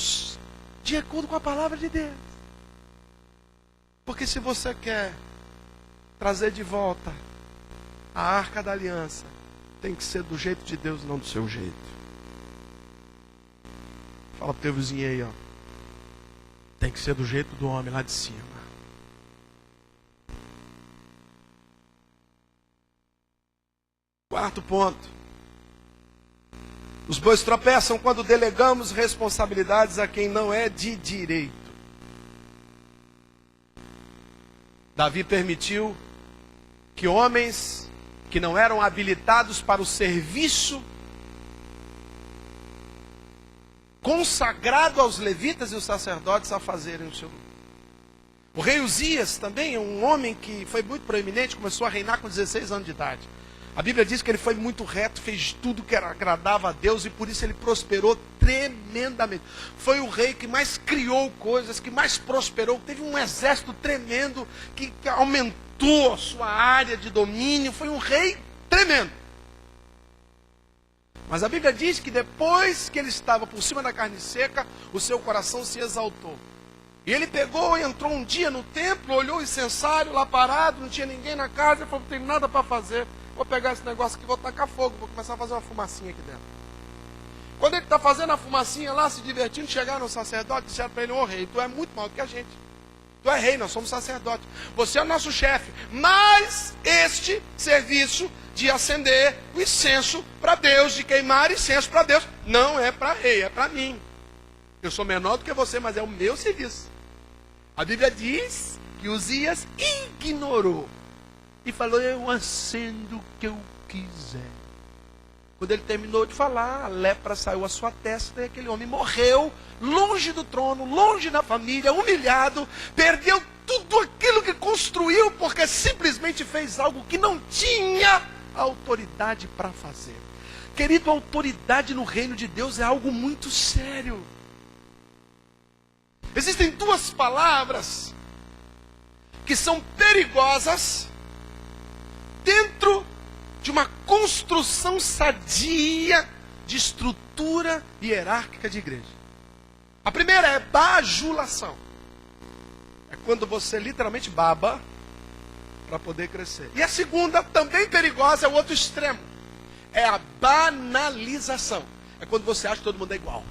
de acordo com a palavra de Deus. Porque se você quer trazer de volta a arca da aliança, tem que ser do jeito de Deus, não do seu jeito. Fala pro teu vizinho aí, ó. Tem que ser do jeito do homem lá de cima. Quarto ponto. Os bois tropeçam quando delegamos responsabilidades a quem não é de direito. Davi permitiu que homens que não eram habilitados para o serviço consagrado aos levitas e os sacerdotes a fazerem o seu lugar. O rei Uzias também é um homem que foi muito proeminente, começou a reinar com 16 anos de idade. A Bíblia diz que ele foi muito reto, fez tudo que agradava a Deus e por isso ele prosperou tremendamente. Foi o rei que mais criou coisas, que mais prosperou, teve um exército tremendo, que aumentou a sua área de domínio, foi um rei tremendo. Mas a Bíblia diz que depois que ele estava por cima da carne seca, o seu coração se exaltou. E ele pegou e entrou um dia no templo, olhou o incensário lá parado, não tinha ninguém na casa, e falou, não tem nada para fazer. Vou pegar esse negócio aqui, vou tacar fogo, vou começar a fazer uma fumacinha aqui dentro. Quando ele está fazendo a fumacinha lá, se divertindo, chegaram no sacerdote e disseram para ele, ô rei, tu é muito maior do que a gente. Tu é rei, nós somos sacerdotes. Você é o nosso chefe. Mas este serviço de acender o incenso para Deus, de queimar incenso para Deus, não é para rei, é para mim. Eu sou menor do que você, mas é o meu serviço. A Bíblia diz que Uzias ignorou. E falou, eu acendo o que eu quiser. Quando ele terminou de falar, a lepra saiu à sua testa e aquele homem morreu, longe do trono, longe da família, humilhado, perdeu tudo aquilo que construiu, porque simplesmente fez algo que não tinha autoridade para fazer. Querido, a autoridade no reino de Deus é algo muito sério. Existem duas palavras que são perigosas dentro de uma construção sadia de estrutura hierárquica de igreja. A primeira é bajulação. É quando você literalmente baba para poder crescer. E a segunda, também perigosa, é o outro extremo. É a banalização. É quando você acha que todo mundo é igual.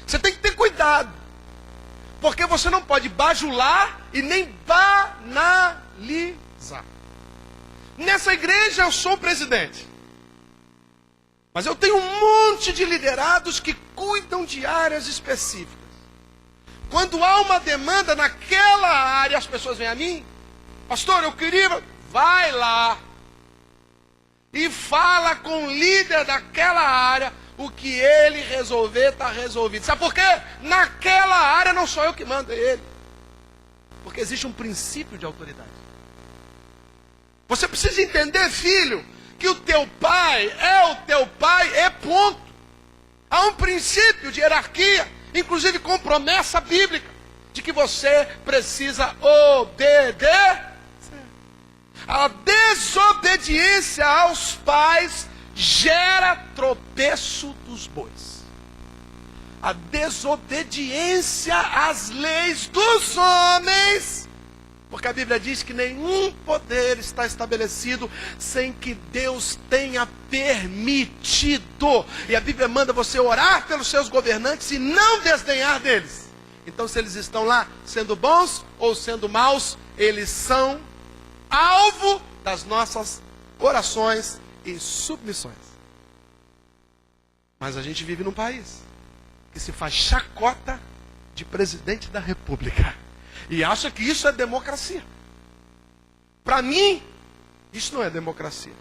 Você tem que ter cuidado. Porque você não pode bajular e nem banalizar. Nessa igreja eu sou o presidente. Mas eu tenho um monte de liderados que cuidam de áreas específicas. Quando há uma demanda naquela área, as pessoas vêm a mim. Pastor, eu queria... Vai lá. E fala com o líder daquela área. O que ele resolver, está resolvido. Sabe por quê? Naquela área não sou eu que mando, é ele. Porque existe um princípio de autoridade. Você precisa entender, filho, que o teu pai é ponto. Há um princípio de hierarquia, inclusive com promessa bíblica, de que você precisa obedecer. A desobediência aos pais gera tropeço dos bois. A desobediência às leis dos homens, porque a Bíblia diz que nenhum poder está estabelecido sem que Deus tenha permitido. E a Bíblia manda você orar pelos seus governantes e não desdenhar deles. Então, se eles estão lá sendo bons ou sendo maus, eles são alvo das nossas orações e submissões. Mas a gente vive num país que se faz chacota de presidente da República e acha que isso é democracia. Para mim, isso não é democracia.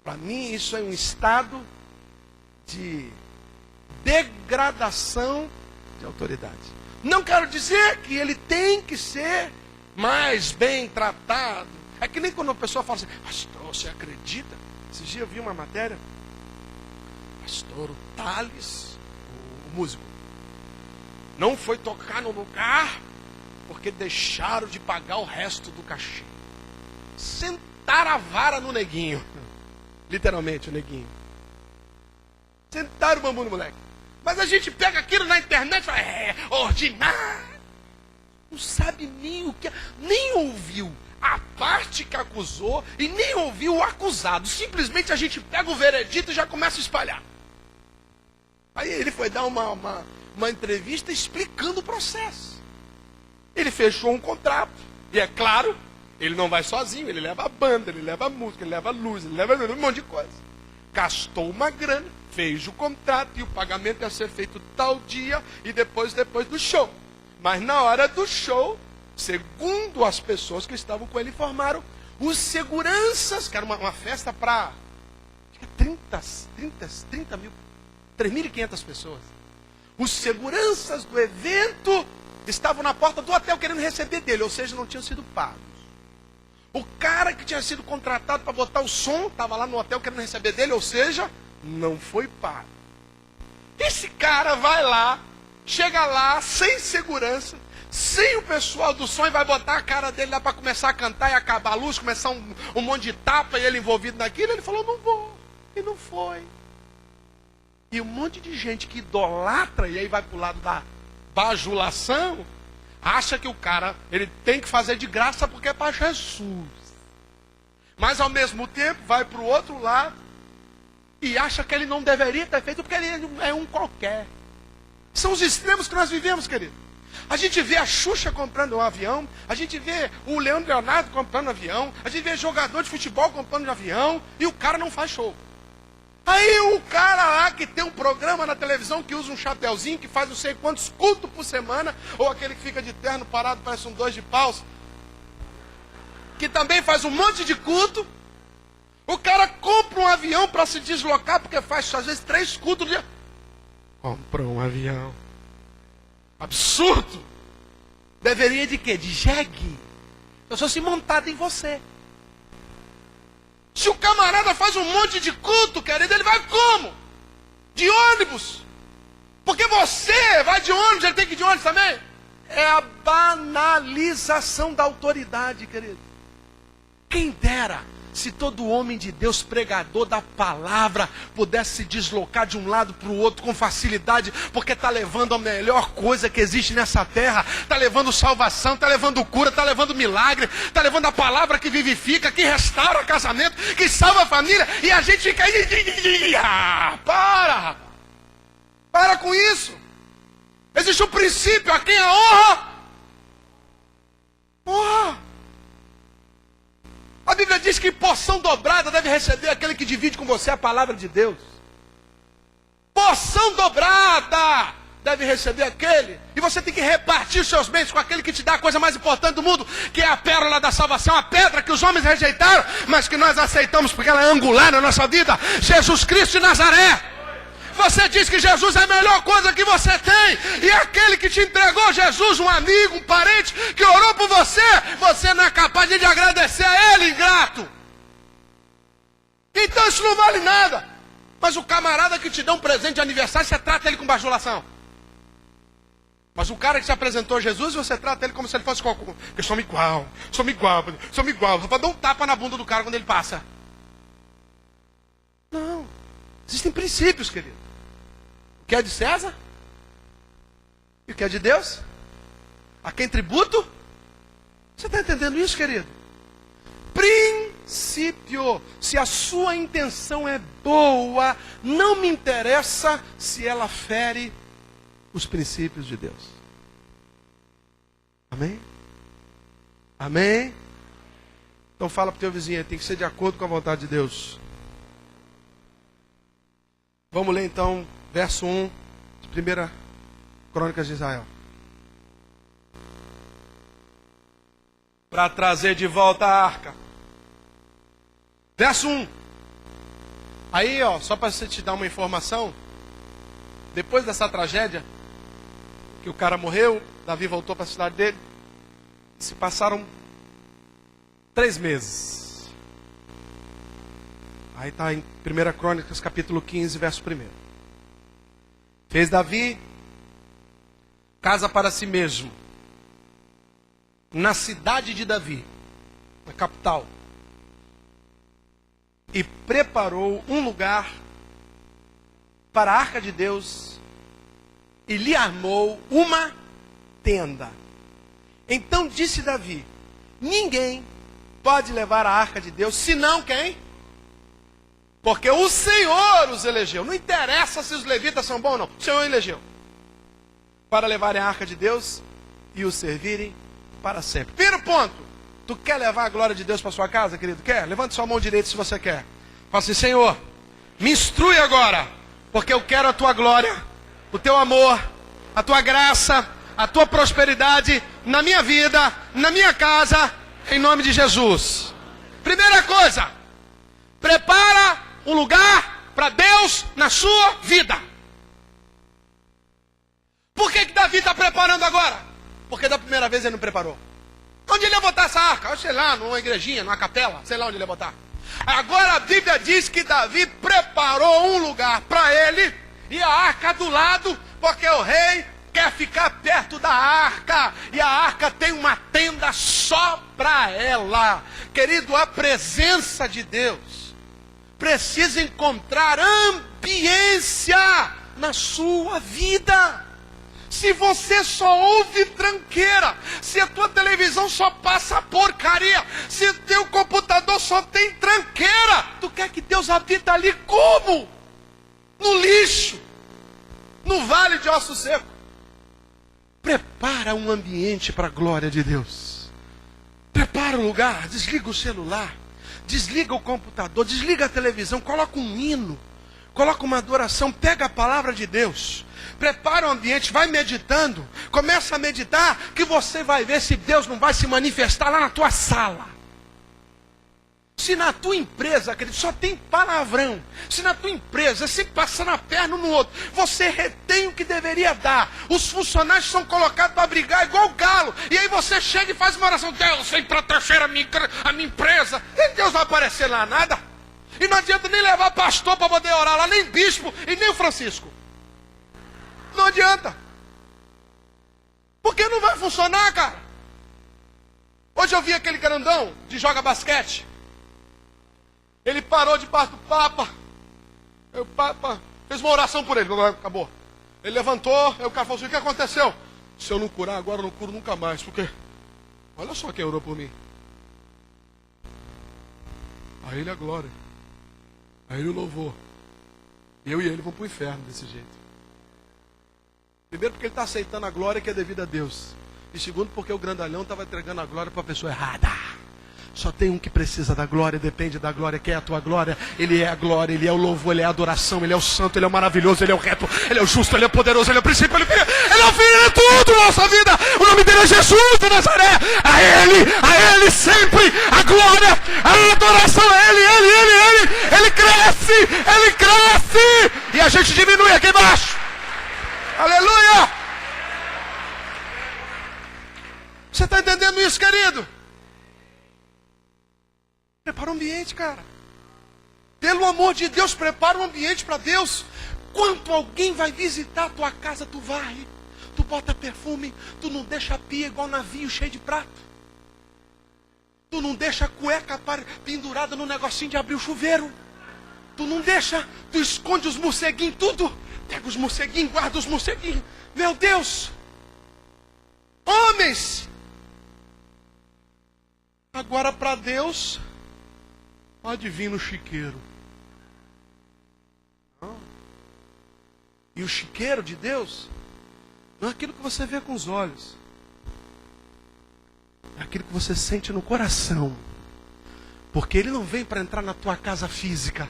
Para mim, isso é um estado de degradação de autoridade. Não quero dizer que ele tem que ser mais bem tratado. É que nem quando a pessoa fala assim: pastor, você acredita? Esses dias eu vi uma matéria. Pastor, o Thales, o músico, não foi tocar no lugar porque deixaram de pagar o resto do cachê. Sentaram a vara no neguinho. Literalmente, o neguinho. Sentaram o bambu no moleque. Mas a gente pega aquilo na internet e fala: é ordinário. Não sabe nem o que, nem ouviu a parte que acusou e nem ouviu o acusado. Simplesmente a gente pega o veredito e já começa a espalhar. Aí ele foi dar uma entrevista explicando o processo. Ele fechou um contrato. E é claro, ele não vai sozinho. Ele leva a banda, ele leva a música, ele leva a luz, ele leva um monte de coisa. Gastou uma grana, fez o contrato e o pagamento ia ser feito tal dia e depois do show. Mas na hora do show, segundo as pessoas que estavam com ele informaram, os seguranças, que era uma festa para 30 mil, 3.500 pessoas. Os seguranças do evento estavam na porta do hotel querendo receber dele, ou seja, não tinham sido pagos. O cara que tinha sido contratado para botar o som, estava lá no hotel querendo receber dele, ou seja, não foi pago. Esse cara vai lá, chega lá sem segurança, sem o pessoal do som, e vai botar a cara dele lá para começar a cantar e acabar a luz, começar um monte de tapa e ele envolvido naquilo. Ele falou: não vou, e não foi. E um monte de gente que idolatra, e aí vai para o lado da bajulação, acha que o cara ele tem que fazer de graça porque é para Jesus. Mas ao mesmo tempo vai para o outro lado e acha que ele não deveria ter feito porque ele é um qualquer. São os extremos que nós vivemos, querido. A gente vê a Xuxa comprando um avião, a gente vê o Leonardo comprando um avião, a gente vê jogador de futebol comprando um avião e o cara não faz show. Aí o cara lá que tem um programa na televisão que usa um chapéuzinho, que faz não sei quantos cultos por semana, ou aquele que fica de terno parado, parece um 2 de paus, que também faz um monte de culto. O cara compra um avião para se deslocar, porque faz às vezes 3 cultos no dia. Comprou um avião. Absurdo. Deveria de quê? De jegue. Eu sou assim montado em você. Se o camarada faz um monte de culto, querido, ele vai como? De ônibus. Porque você vai de ônibus, ele tem que ir de ônibus também. É a banalização da autoridade, querido. Quem dera se todo homem de Deus, pregador da palavra, pudesse se deslocar de um lado para o outro com facilidade, porque está levando a melhor coisa que existe nessa terra, está levando salvação, está levando cura, está levando milagre, está levando a palavra que vivifica, que restaura casamento, que salva a família, e a gente fica aí, para com isso. Existe um princípio: a quem a honra. A Bíblia diz que porção dobrada deve receber aquele que divide com você a palavra de Deus. Porção dobrada deve receber aquele. E você tem que repartir os seus bens com aquele que te dá a coisa mais importante do mundo, que é a pérola da salvação, a pedra que os homens rejeitaram, mas que nós aceitamos porque ela é angular na nossa vida. Jesus Cristo de Nazaré. Você diz que Jesus é a melhor coisa que você tem, e aquele que te entregou Jesus, um amigo, um parente, que orou por você, você não é capaz de agradecer a ele, ingrato. Então isso não vale nada. Mas o camarada que te dá um presente de aniversário, você trata ele com bajulação. Mas o cara que te apresentou Jesus, você trata ele como se ele fosse qualquer. Eu sou igual. Vai dar um tapa na bunda do cara quando ele passa. Não. Existem princípios, querido. O que é de César? E o que é de Deus? A quem tributo? Você está entendendo isso, querido? Princípio. Se a sua intenção é boa, não me interessa se ela fere os princípios de Deus. Amém? Amém? Então fala para o teu vizinho, tem que ser de acordo com a vontade de Deus. Vamos ler então, verso 1 de 1 Crônicas de Israel. Para trazer de volta a arca. Verso 1. Aí, ó, só para você te dar uma informação, depois dessa tragédia, que o cara morreu, Davi voltou para a cidade dele, se passaram 3 meses. Aí está em 1 Crônicas, capítulo 15, verso 1. Fez Davi casa para si mesmo, na cidade de Davi, na capital, e preparou um lugar para a arca de Deus, e lhe armou uma tenda. Então disse Davi: ninguém pode levar a arca de Deus, senão quem? Porque o Senhor os elegeu. Não interessa se os levitas são bons ou não, o Senhor elegeu para levarem a arca de Deus e o servirem para sempre. Primeiro ponto: tu quer levar a glória de Deus para sua casa, querido? Quer? Levante sua mão direita se você quer. Fala assim: Senhor, me instrui agora, porque eu quero a tua glória, o teu amor, a tua graça, a tua prosperidade na minha vida, na minha casa, em nome de Jesus. Primeira coisa, prepara um lugar para Deus na sua vida. Por que Davi está preparando agora? Porque da primeira vez ele não preparou. Onde ele ia botar essa arca? Sei lá, numa igrejinha, numa capela, sei lá onde ele ia botar. Agora a Bíblia diz que Davi preparou um lugar para ele e a arca do lado, porque o rei quer ficar perto da arca, e a arca tem uma tenda só para ela. Querido, a presença de Deus precisa encontrar ambiência na sua vida. Se você só ouve tranqueira, se a tua televisão só passa porcaria, se o teu computador só tem tranqueira, tu quer que Deus habita ali como? No lixo, no vale de ossos secos. Prepara um ambiente para a glória de Deus. Prepara o lugar, desliga o celular, desliga o computador, desliga a televisão, coloca um hino, coloca uma adoração, pega a palavra de Deus. Prepara o ambiente, vai meditando, começa a meditar, que você vai ver se Deus não vai se manifestar lá na tua sala. Se na tua empresa, querido, só tem palavrão, se na tua empresa, se passando a perna um no outro, você retém o que deveria dar, os funcionários são colocados para brigar igual galo, e aí você chega e faz uma oração: Deus, vem proteger a minha empresa, e Deus vai aparecer lá nada, e não adianta nem levar pastor para poder orar lá, nem bispo, e nem o Francisco. Não adianta. Porque não vai funcionar, cara. Hoje eu vi aquele grandão de joga basquete. Ele parou debaixo do Papa. O Papa fez uma oração por ele. Acabou. Ele levantou. Aí o cara falou assim: o que aconteceu? Se eu não curar agora, eu não curo nunca mais. Porque olha só quem orou por mim. A ele a glória. A ele o louvor. Eu e ele vamos para o inferno desse jeito. Primeiro, porque ele está aceitando a glória que é devida a Deus. E segundo, porque o grandalhão estava entregando a glória para a pessoa errada. Só tem um que precisa da glória, depende da glória. Quem é a tua glória? Ele é a glória, ele é o louvor, ele é a adoração, ele é o santo, ele é o maravilhoso, ele é o reto, ele é o justo, ele é o poderoso, ele é o princípio, ele é o fim, ele é tudo na nossa vida. O nome dele é Jesus de Nazaré. A ele sempre a glória, a adoração, ele cresce, e a gente diminui aqui embaixo. Aleluia! Você está entendendo isso, querido? Prepara o ambiente, cara. Pelo amor de Deus, prepara um ambiente para Deus. Quando alguém vai visitar a tua casa, tu varre, tu bota perfume, tu não deixa a pia igual navio cheio de prato. Tu não deixa a cueca pendurada no negocinho de abrir o chuveiro. Tu não deixa, tu esconde os morceguinhos, tudo. Pega os morceguinhos, guarda os morceguinhos. Meu Deus! Homens! Agora para Deus, pode vir no chiqueiro. Não. E o chiqueiro de Deus não é aquilo que você vê com os olhos. É aquilo que você sente no coração. Porque Ele não vem para entrar na tua casa física.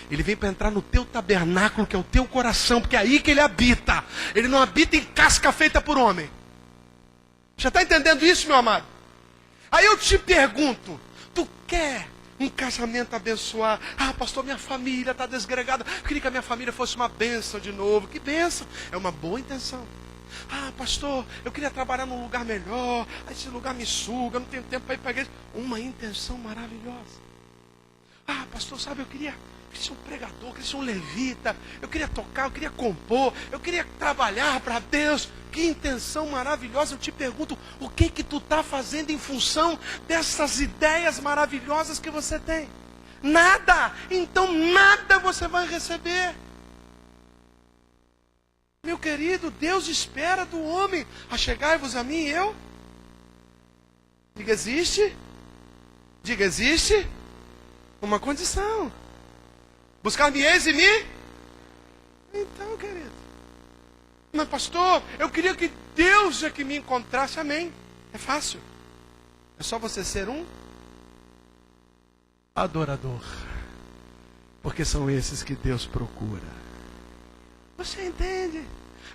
Ele vem para entrar no teu tabernáculo, que é o teu coração, porque é aí que ele habita. Ele não habita em casca feita por homem. Já está entendendo isso, meu amado? Aí eu te pergunto, tu quer um casamento abençoado? Ah, pastor, minha família está desgregada. Eu queria que a minha família fosse uma bênção de novo. Que bênção? É uma boa intenção. Ah, pastor, eu queria trabalhar num lugar melhor. Esse lugar me suga, eu não tenho tempo para ir para a igreja. Uma intenção maravilhosa. Ah, pastor, sabe, eu queria ser um pregador, eu queria ser um levita, eu queria tocar, eu queria compor, eu queria trabalhar para Deus. Que intenção maravilhosa. Eu te pergunto, o que tu está fazendo em função dessas ideias maravilhosas que você tem? Nada. Então nada você vai receber. Meu querido, Deus espera do homem: achegai-vos a mim e eu. Diga, existe? Diga, existe uma condição. Buscar-me-eis e me? Então, querido. Mas pastor, eu queria que Deus é que me encontrasse. Amém. É fácil. É só você ser um adorador. Porque são esses que Deus procura. Você entende?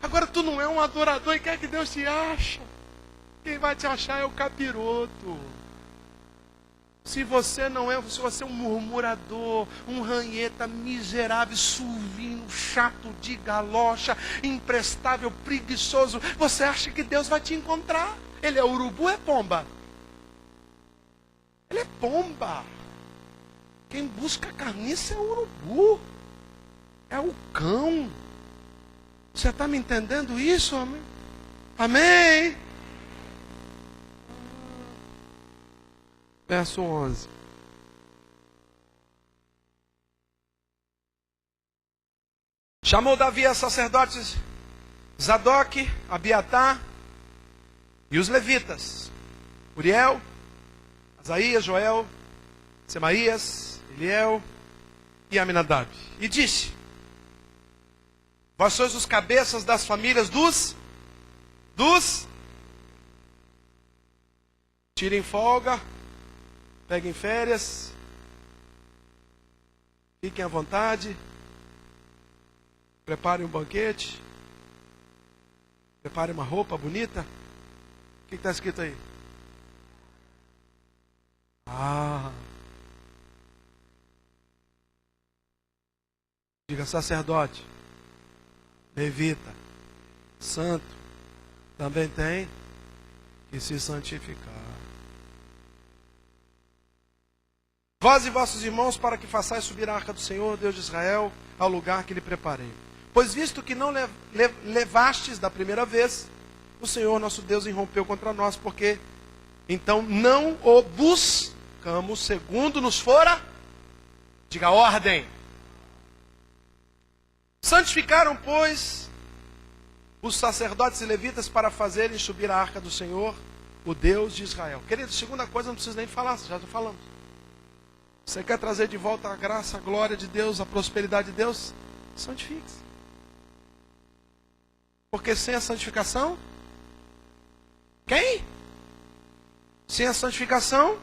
Agora tu não é um adorador e quer que Deus te ache. Quem vai te achar é o capiroto. Se você não é, se você é um murmurador, um ranheta miserável, suvino, chato de galocha, imprestável, preguiçoso, você acha que Deus vai te encontrar? Ele é urubu, é pomba? Ele é pomba. Quem busca carniça é o urubu. É o cão. Você está me entendendo isso, amém? Amém? Verso 11. Chamou Davi a sacerdotes Zadok, Abiatar e os levitas, Uriel, Asaías, Joel, Semaías, Eliel e Aminadab. E disse: vós sois os cabeças das famílias dos tirem folga, peguem férias, fiquem à vontade, preparem um banquete, preparem uma roupa bonita. O que está escrito aí? Diga: sacerdote, levita, santo, também tem que se santificar. Vós e vossos irmãos, para que façais subir a arca do Senhor, Deus de Israel, ao lugar que lhe preparei. Pois visto que não levastes da primeira vez, o Senhor nosso Deus irrompeu contra nós, porque então não o buscamos segundo nos fora, diga, ordem. Santificaram, pois, os sacerdotes e levitas para fazerem subir a arca do Senhor, o Deus de Israel. Querido, segunda coisa, não preciso nem falar, já falamos. Você quer trazer de volta a graça, a glória de Deus, a prosperidade de Deus? Santifique-se. Porque sem a santificação, quem? Sem a santificação,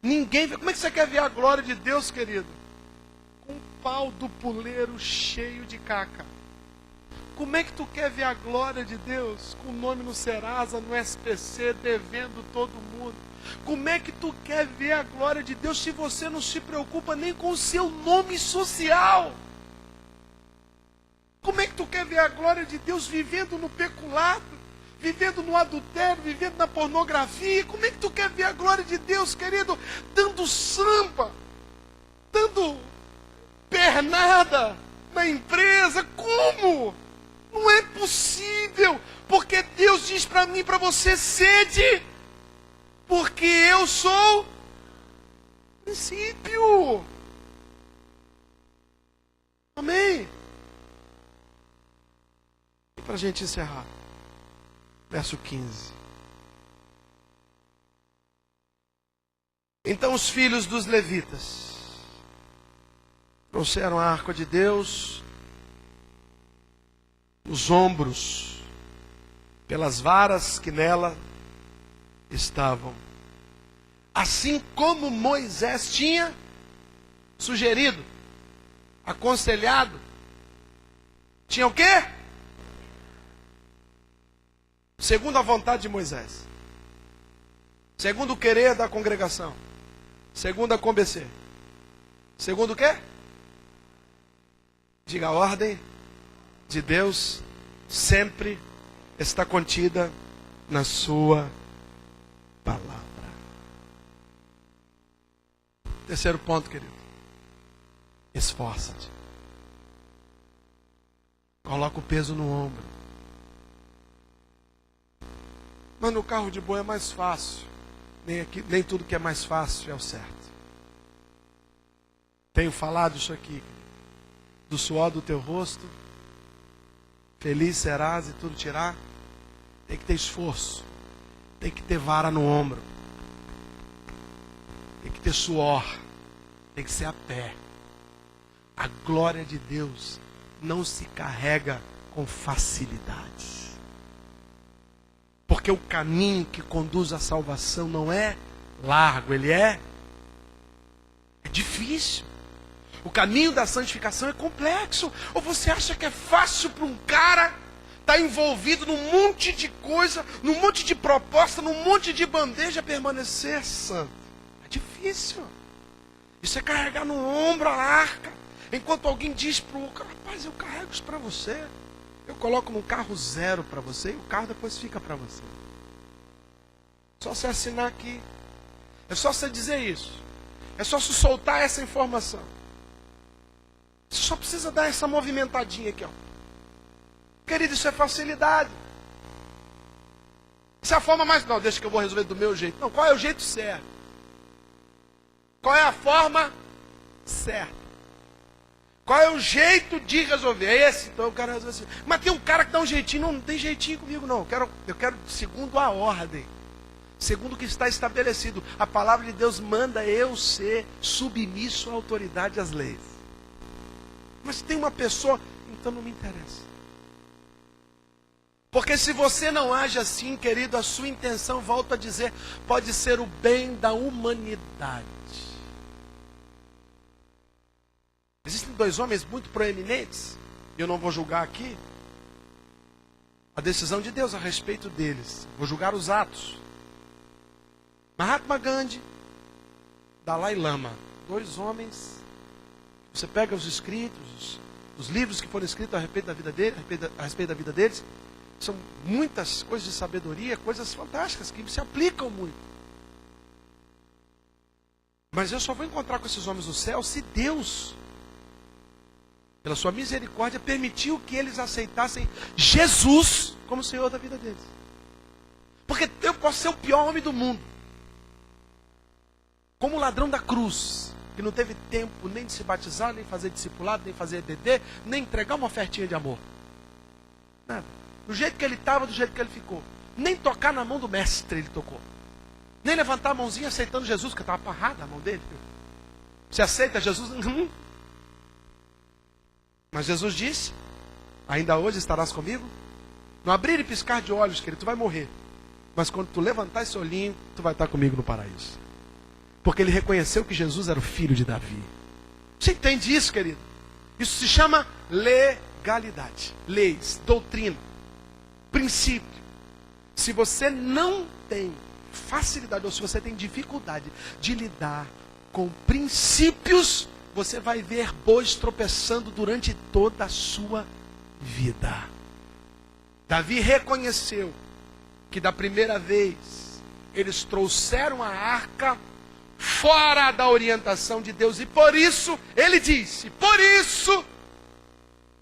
ninguém vê. Como é que você quer ver a glória de Deus, querido? Com um pau do puleiro cheio de caca. Como é que tu quer ver a glória de Deus com o nome no Serasa, no SPC, devendo todo mundo? Como é que tu quer ver a glória de Deus se você não se preocupa nem com o seu nome social? Como é que tu quer ver a glória de Deus vivendo no peculato, vivendo no adultério, vivendo na pornografia? Como é que tu quer ver a glória de Deus, querido, dando samba, dando pernada na empresa? Como? Não é possível, porque Deus diz para mim e para você: sede, porque eu sou princípio. Amém? E para a gente encerrar, verso 15. Então os filhos dos levitas trouxeram a arca de Deus nos ombros, pelas varas que nela estavam, assim como Moisés tinha sugerido. aconselhado, tinha o quê? Segundo a vontade de Moisés. Segundo o querer da congregação. Segundo a COMBC. Segundo o quê? Diga, a ordem de Deus sempre está contida na sua palavra. Terceiro ponto, querido. Esforça-te. Coloca o peso no ombro. Mas no carro de boi é mais fácil. Nem tudo que é mais fácil é o certo. Tenho falado isso aqui. Do suor do teu rosto, feliz serás e tudo tirar. Tem que ter esforço. Tem que ter vara no ombro. Tem que ter suor. Tem que ser a pé. A glória de Deus não se carrega com facilidade. Porque o caminho que conduz à salvação não é largo, ele é difícil. O caminho da santificação é complexo. Ou você acha que é fácil para um cara estar envolvido num monte de coisa, num monte de proposta, num monte de bandeja, permanecer santo? É difícil. Isso é carregar no ombro a arca. Enquanto alguém diz para o cara, rapaz, eu carrego isso para você. Eu coloco num carro zero para você e o carro depois fica para você. Só você assinar aqui. É só você dizer isso. É só você soltar essa informação. Você só precisa dar essa movimentadinha aqui, ó. Querido, isso é facilidade. Isso é a forma mais... Não, deixa que eu vou resolver do meu jeito. Não, qual é o jeito certo? Qual é a forma certa? Qual é o jeito de resolver? É esse, então eu quero resolver assim. Mas tem um cara que dá um jeitinho. Não tem jeitinho comigo, não. Eu quero segundo a ordem. Segundo o que está estabelecido. A palavra de Deus manda eu ser submisso à autoridade e às leis. Mas tem uma pessoa, então não me interessa. Porque se você não age assim, querido, a sua intenção, volto a dizer, pode ser o bem da humanidade. Existem dois homens muito proeminentes, eu não vou julgar aqui a decisão de Deus a respeito deles. Vou julgar os atos. Mahatma Gandhi, Dalai Lama, dois homens. Você pega os escritos, os livros que foram escritos a respeito da vida dele, a respeito da vida deles, são muitas coisas de sabedoria, coisas fantásticas que se aplicam muito. Mas eu só vou encontrar com esses homens no céu se Deus, pela sua misericórdia, permitiu que eles aceitassem Jesus como Senhor da vida deles. Porque eu posso ser o pior homem do mundo, como o ladrão da cruz, que não teve tempo nem de se batizar, nem fazer discipulado, nem fazer EBD, nem entregar uma ofertinha de amor. Nada. Do jeito que ele estava, do jeito que ele ficou. Nem tocar na mão do mestre ele tocou. Nem levantar a mãozinha aceitando Jesus, porque estava parrada a mão dele. Você aceita Jesus? Mas Jesus disse, ainda hoje estarás comigo? No abrir e piscar de olhos, querido, tu vai morrer. Mas quando tu levantar esse olhinho, tu vai estar comigo no paraíso. Porque ele reconheceu que Jesus era o filho de Davi. Você entende isso, querido? Isso se chama legalidade. Leis, doutrina, princípio. Se você não tem facilidade, ou se você tem dificuldade de lidar com princípios, você vai ver bois tropeçando durante toda a sua vida. Davi reconheceu que da primeira vez eles trouxeram a arca fora da orientação de Deus, e por isso, ele disse, por isso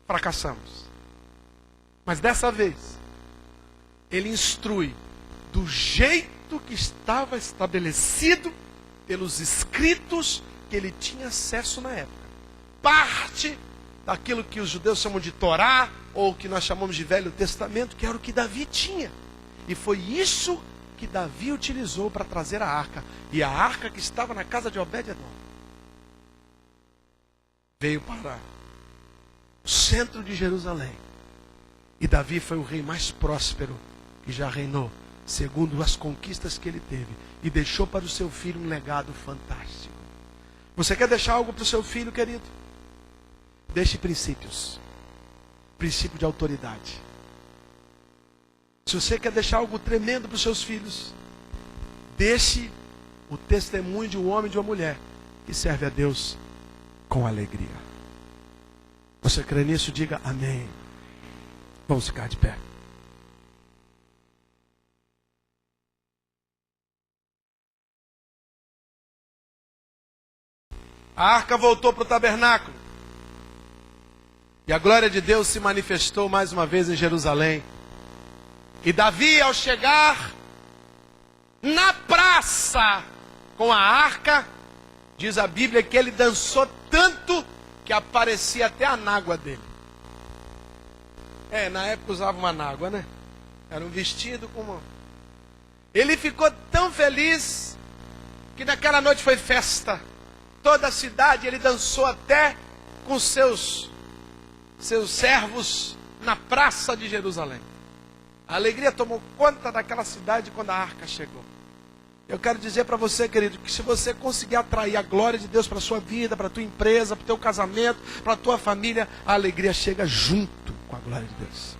fracassamos. Mas dessa vez, ele instrui do jeito que estava estabelecido pelos escritos que ele tinha acesso na época. Parte daquilo que os judeus chamam de Torá, ou que nós chamamos de Velho Testamento, que era o que Davi tinha. E foi isso que Davi utilizou para trazer a arca. E a arca que estava na casa de Obed-edom veio para o centro de Jerusalém. E Davi foi o rei mais próspero que já reinou, segundo as conquistas que ele teve. E deixou para o seu filho um legado fantástico. Você quer deixar algo para o seu filho, querido? Deixe princípios. Princípio de autoridade. Se você quer deixar algo tremendo para os seus filhos, deixe o testemunho de um homem e de uma mulher que serve a Deus com alegria. Você crê nisso? Diga amém. Vamos ficar de pé. A arca voltou para o tabernáculo. E a glória de Deus se manifestou mais uma vez em Jerusalém. E Davi, ao chegar na praça com a arca, diz a Bíblia que ele dançou tanto que aparecia até a anágua dele. Na época usava uma anágua, né? Era um vestido com uma... Ele ficou tão feliz que naquela noite foi festa. Toda a cidade, ele dançou até com seus servos na praça de Jerusalém. A alegria tomou conta daquela cidade quando a arca chegou. Eu quero dizer para você, querido, que se você conseguir atrair a glória de Deus para a sua vida, para a tua empresa, para o teu casamento, para a tua família, a alegria chega junto com a glória de Deus.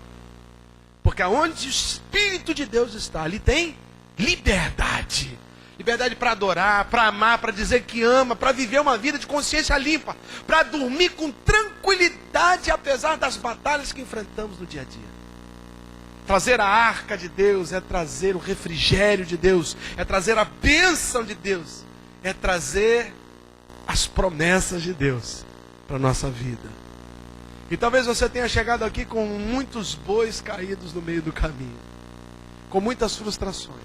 Porque aonde o Espírito de Deus está, ali tem liberdade. Liberdade para adorar, para amar, para dizer que ama, para viver uma vida de consciência limpa, para dormir com tranquilidade, apesar das batalhas que enfrentamos no dia a dia. Trazer a arca de Deus é trazer o refrigério de Deus, é trazer a bênção de Deus, é trazer as promessas de Deus para a nossa vida. E talvez você tenha chegado aqui com muitos bois caídos no meio do caminho, com muitas frustrações.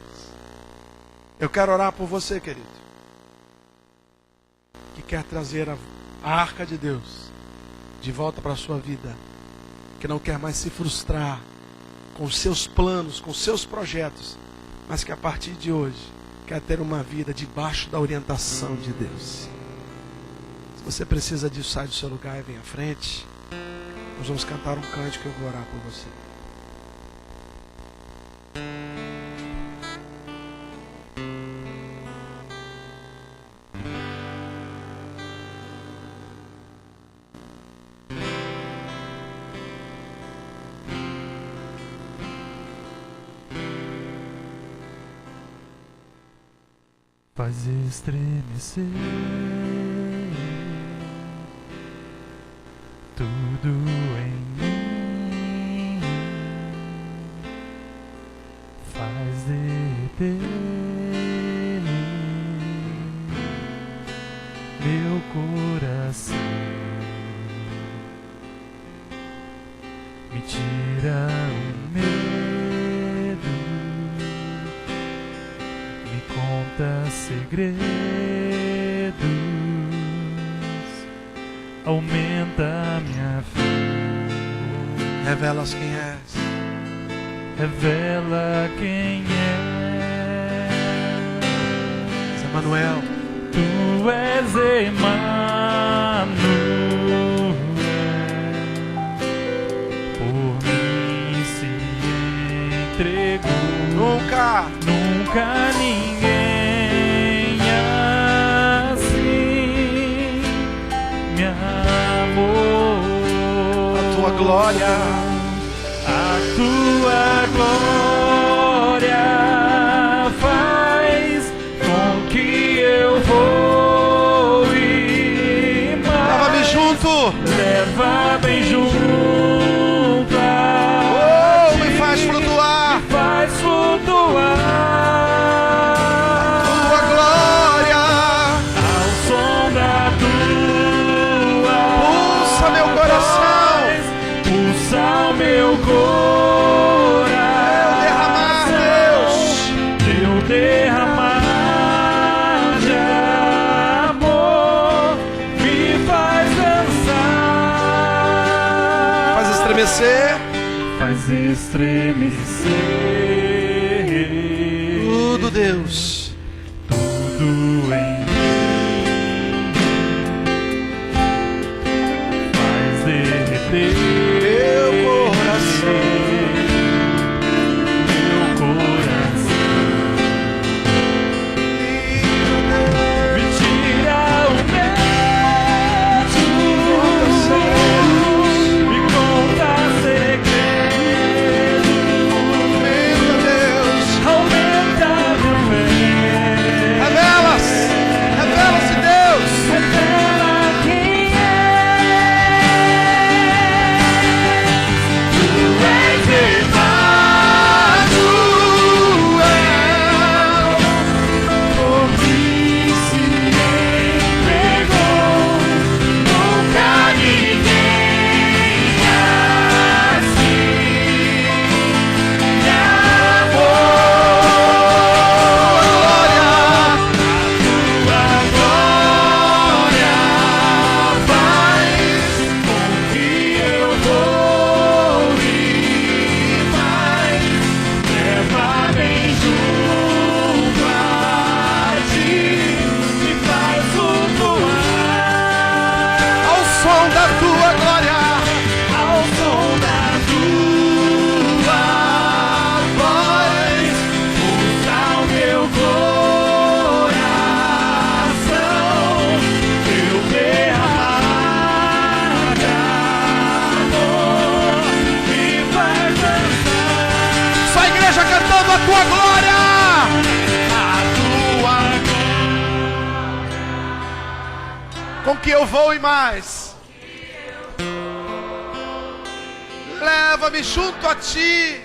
Eu quero orar por você, querido, que quer trazer a arca de Deus de volta para a sua vida, que não quer mais se frustrar com seus planos, com seus projetos, mas que a partir de hoje quer ter uma vida debaixo da orientação de Deus. Se você precisa disso, sai do seu lugar e vem à frente. Nós vamos cantar um cântico e eu vou orar por você. Faz estremecer tudo em mim, faz derreter meu coração, me tira o medo, me conta segredos, aumenta minha fé. Revelas quem és. Revela quem és. Emanuel. Tu és Emanuel. Por mim se entregou. Nunca ninguém assim me amou. A tua glória, a tua glória faz com que eu voe mais. leva-me junto. Leva-me junto. Oh, me faz flutuar. Me faz flutuar. Tua glória, Ao som da tua pulsa meu coração. Pulsa o meu coração. Derramar, Deus. Teu derramar de amor me faz dançar. Faz estremecer. Faz estremecer. Tudo, Deus. Tudo em mim faz derreter Meu coração. meu coração. Me tira o medo, tua glória. Com que eu vou e mais. Leva-me junto a ti.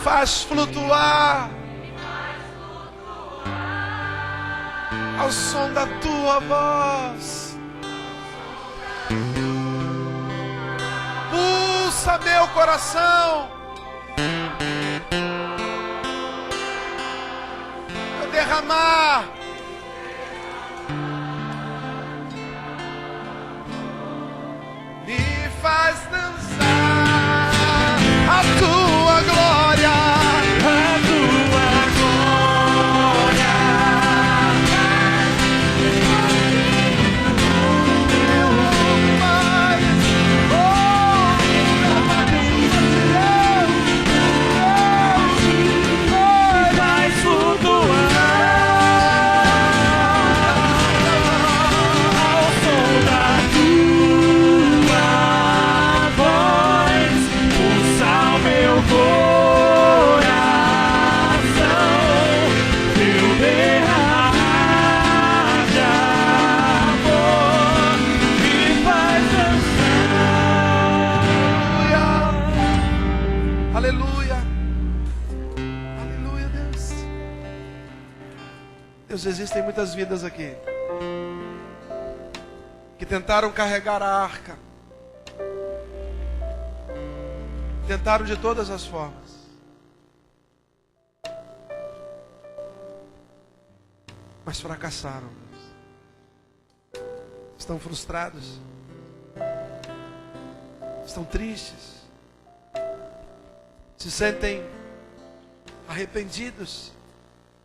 Faz flutuar ao som da tua voz. Pulsa meu coração. Eu derramar. Me faz dançar a tua glória. A tua glória. Vai flutuar ao som da tua voz. Pulsa o meu coração, meu derramar de amor me faz dançar. Aleluia. Aleluia, Deus. Deus, existem muitas vidas aqui que tentaram carregar a arca. Tentaram de todas as formas. Mas fracassaram. Estão frustrados. Estão tristes. Se sentem arrependidos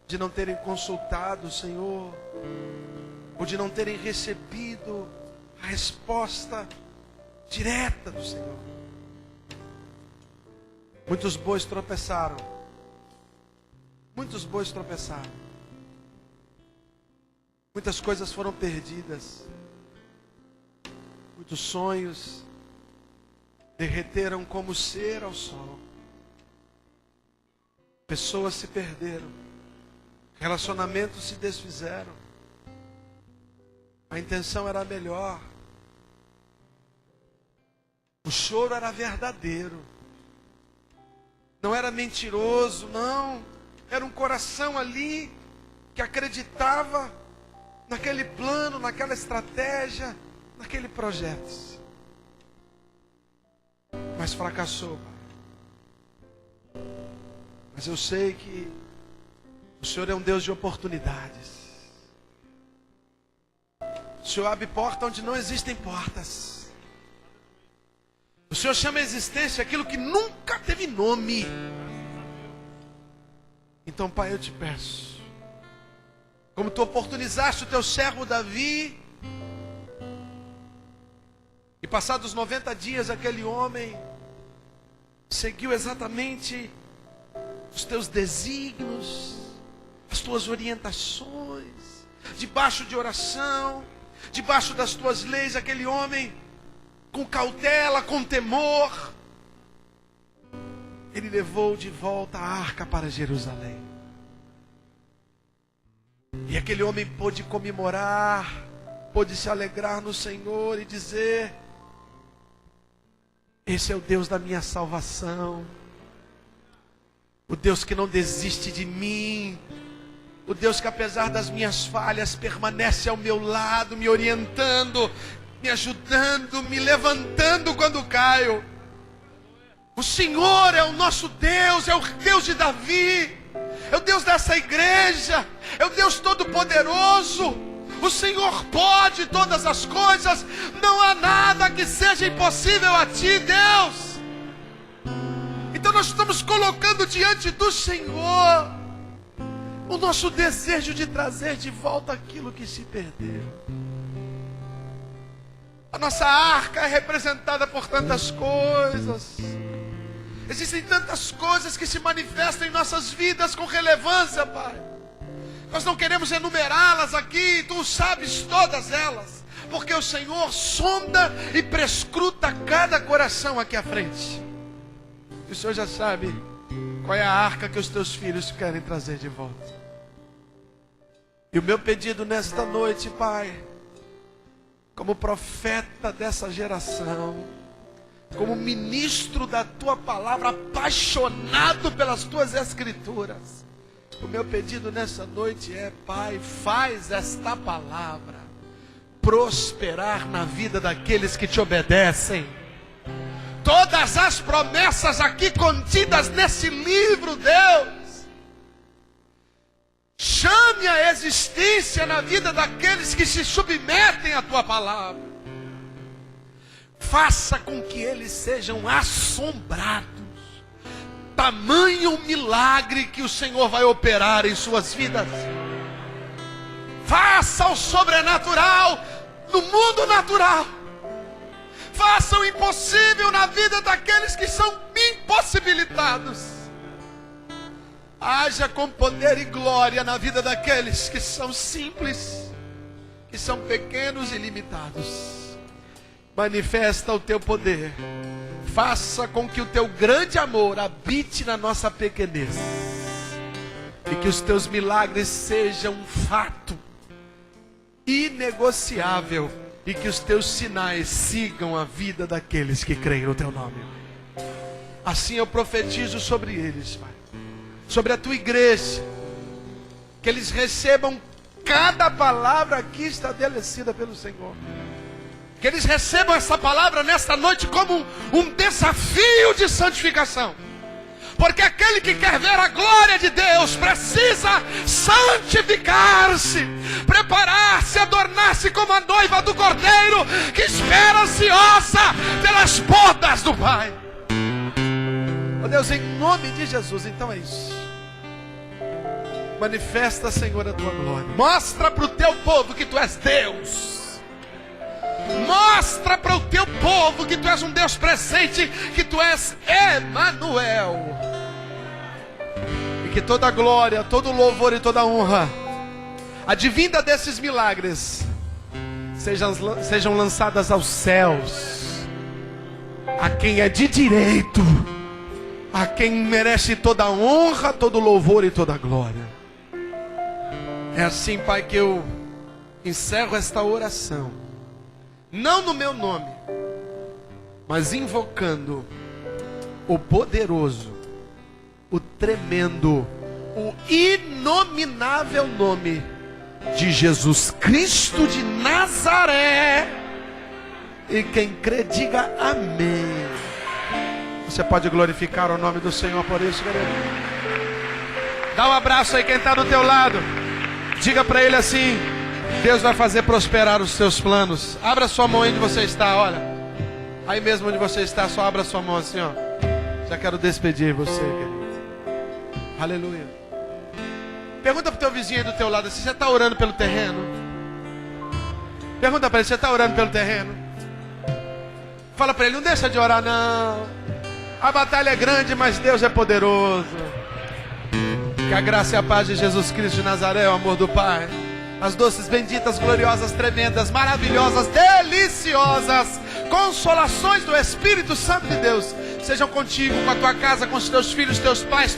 de não terem consultado o Senhor, ou de não terem recebido a resposta direta do Senhor. Muitos bois tropeçaram. Muitos bois tropeçaram. Muitas coisas foram perdidas. Muitos sonhos derreteram como cera ao sol. Pessoas se perderam. Relacionamentos se desfizeram. A intenção era melhor. O choro era verdadeiro. Não era mentiroso, não. Era um coração ali que acreditava naquele plano, naquela estratégia, naquele projeto. Mas fracassou. Mas eu sei que o Senhor é um Deus de oportunidades. O Senhor abre porta onde não existem portas. O Senhor chama a existência aquilo que nunca teve nome. Então, Pai, eu te peço, como tu oportunizaste o teu servo Davi, e passados 90 dias aquele homem seguiu exatamente os teus desígnios, as tuas orientações, debaixo de oração, debaixo das tuas leis, aquele homem com cautela, com temor, ele levou de volta a arca para Jerusalém. E aquele homem pôde comemorar, pôde se alegrar no Senhor e dizer: esse é o Deus da minha salvação, o Deus que não desiste de mim, o Deus que apesar das minhas falhas permanece ao meu lado, me orientando, me ajudando, me levantando quando caio. O Senhor é o nosso Deus, é o Deus de Davi, é o Deus dessa igreja, é o Deus todo-poderoso. O Senhor pode todas as coisas, não há nada que seja impossível a ti, Deus. Então nós estamos colocando diante do Senhor o nosso desejo de trazer de volta aquilo que se perdeu. A nossa arca é representada por tantas coisas. Existem tantas coisas que se manifestam em nossas vidas com relevância, Pai. Nós não queremos enumerá-las aqui, Tu sabes todas elas, porque o Senhor sonda e prescruta cada coração aqui à frente. E o Senhor já sabe qual é a arca que os teus filhos querem trazer de volta. E o meu pedido nesta noite, Pai, como profeta dessa geração, como ministro da tua palavra, apaixonado pelas tuas escrituras, o meu pedido nessa noite é: Pai, faz esta palavra prosperar na vida daqueles que te obedecem. Todas as promessas aqui contidas nesse livro, Deus, chame a existência na vida daqueles que se submetem à tua palavra. Faça com que eles sejam assombrados. Tamanho milagre que o Senhor vai operar em suas vidas. Faça o sobrenatural no mundo natural. Faça o impossível na vida daqueles que são impossibilitados. Haja com poder e glória na vida daqueles que são simples, que são pequenos e limitados. Manifesta o teu poder. Faça com que o teu grande amor habite na nossa pequenez. E que os teus milagres sejam um fato inegociável. E que os teus sinais sigam a vida daqueles que creem no teu nome. Assim eu profetizo sobre eles, Pai. Sobre a tua igreja. Que eles recebam cada palavra aqui estabelecida pelo Senhor. Que eles recebam essa palavra nesta noite como um desafio de santificação. Porque aquele que quer ver a glória de Deus precisa santificar-se, preparar-se, adornar-se como a noiva do Cordeiro, que espera ansiosa pelas bodas do Pai. Ó Deus, em nome de Jesus, então é isso. Manifesta, Senhor, a tua glória. Mostra para o teu povo que tu és Deus. Mostra para o teu povo que tu és um Deus presente, que tu és Emanuel. E que toda glória, todo louvor e toda honra, advinda desses milagres, sejam lançadas aos céus, a quem é de direito, a quem merece toda honra, todo louvor e toda glória. É assim, Pai, que eu encerro esta oração. Não no meu nome, mas invocando o poderoso, o tremendo, o inominável nome de Jesus Cristo de Nazaré. E quem crê, diga amém. Você pode glorificar o nome do Senhor por isso, querido. Dá um abraço aí quem está do teu lado. Diga para ele assim: Deus vai fazer prosperar os seus planos. Abra sua mão aí onde você está, olha. Aí mesmo onde você está, só abra sua mão assim, ó. Já quero despedir você, querido. Aleluia. Pergunta pro teu vizinho aí do teu lado assim: você está orando pelo terreno? Pergunta para ele: você está orando pelo terreno? Fala para ele: não deixa de orar não. A batalha é grande, mas Deus é poderoso. Que a graça e a paz de Jesus Cristo de Nazaré, o amor do Pai, as doces, benditas, gloriosas, tremendas, maravilhosas, deliciosas consolações do Espírito Santo de Deus sejam contigo, com a tua casa, com os teus filhos, teus pais,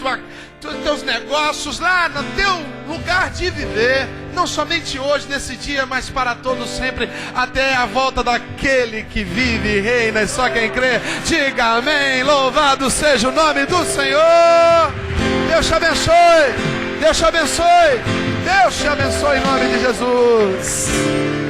teus negócios, lá no teu lugar de viver, não somente hoje, nesse dia, mas para todos sempre, até a volta daquele que vive e reina. E só quem crê, diga amém. Louvado seja o nome do Senhor. Deus te abençoe. Deus te abençoe. Deus te abençoe em nome de Jesus.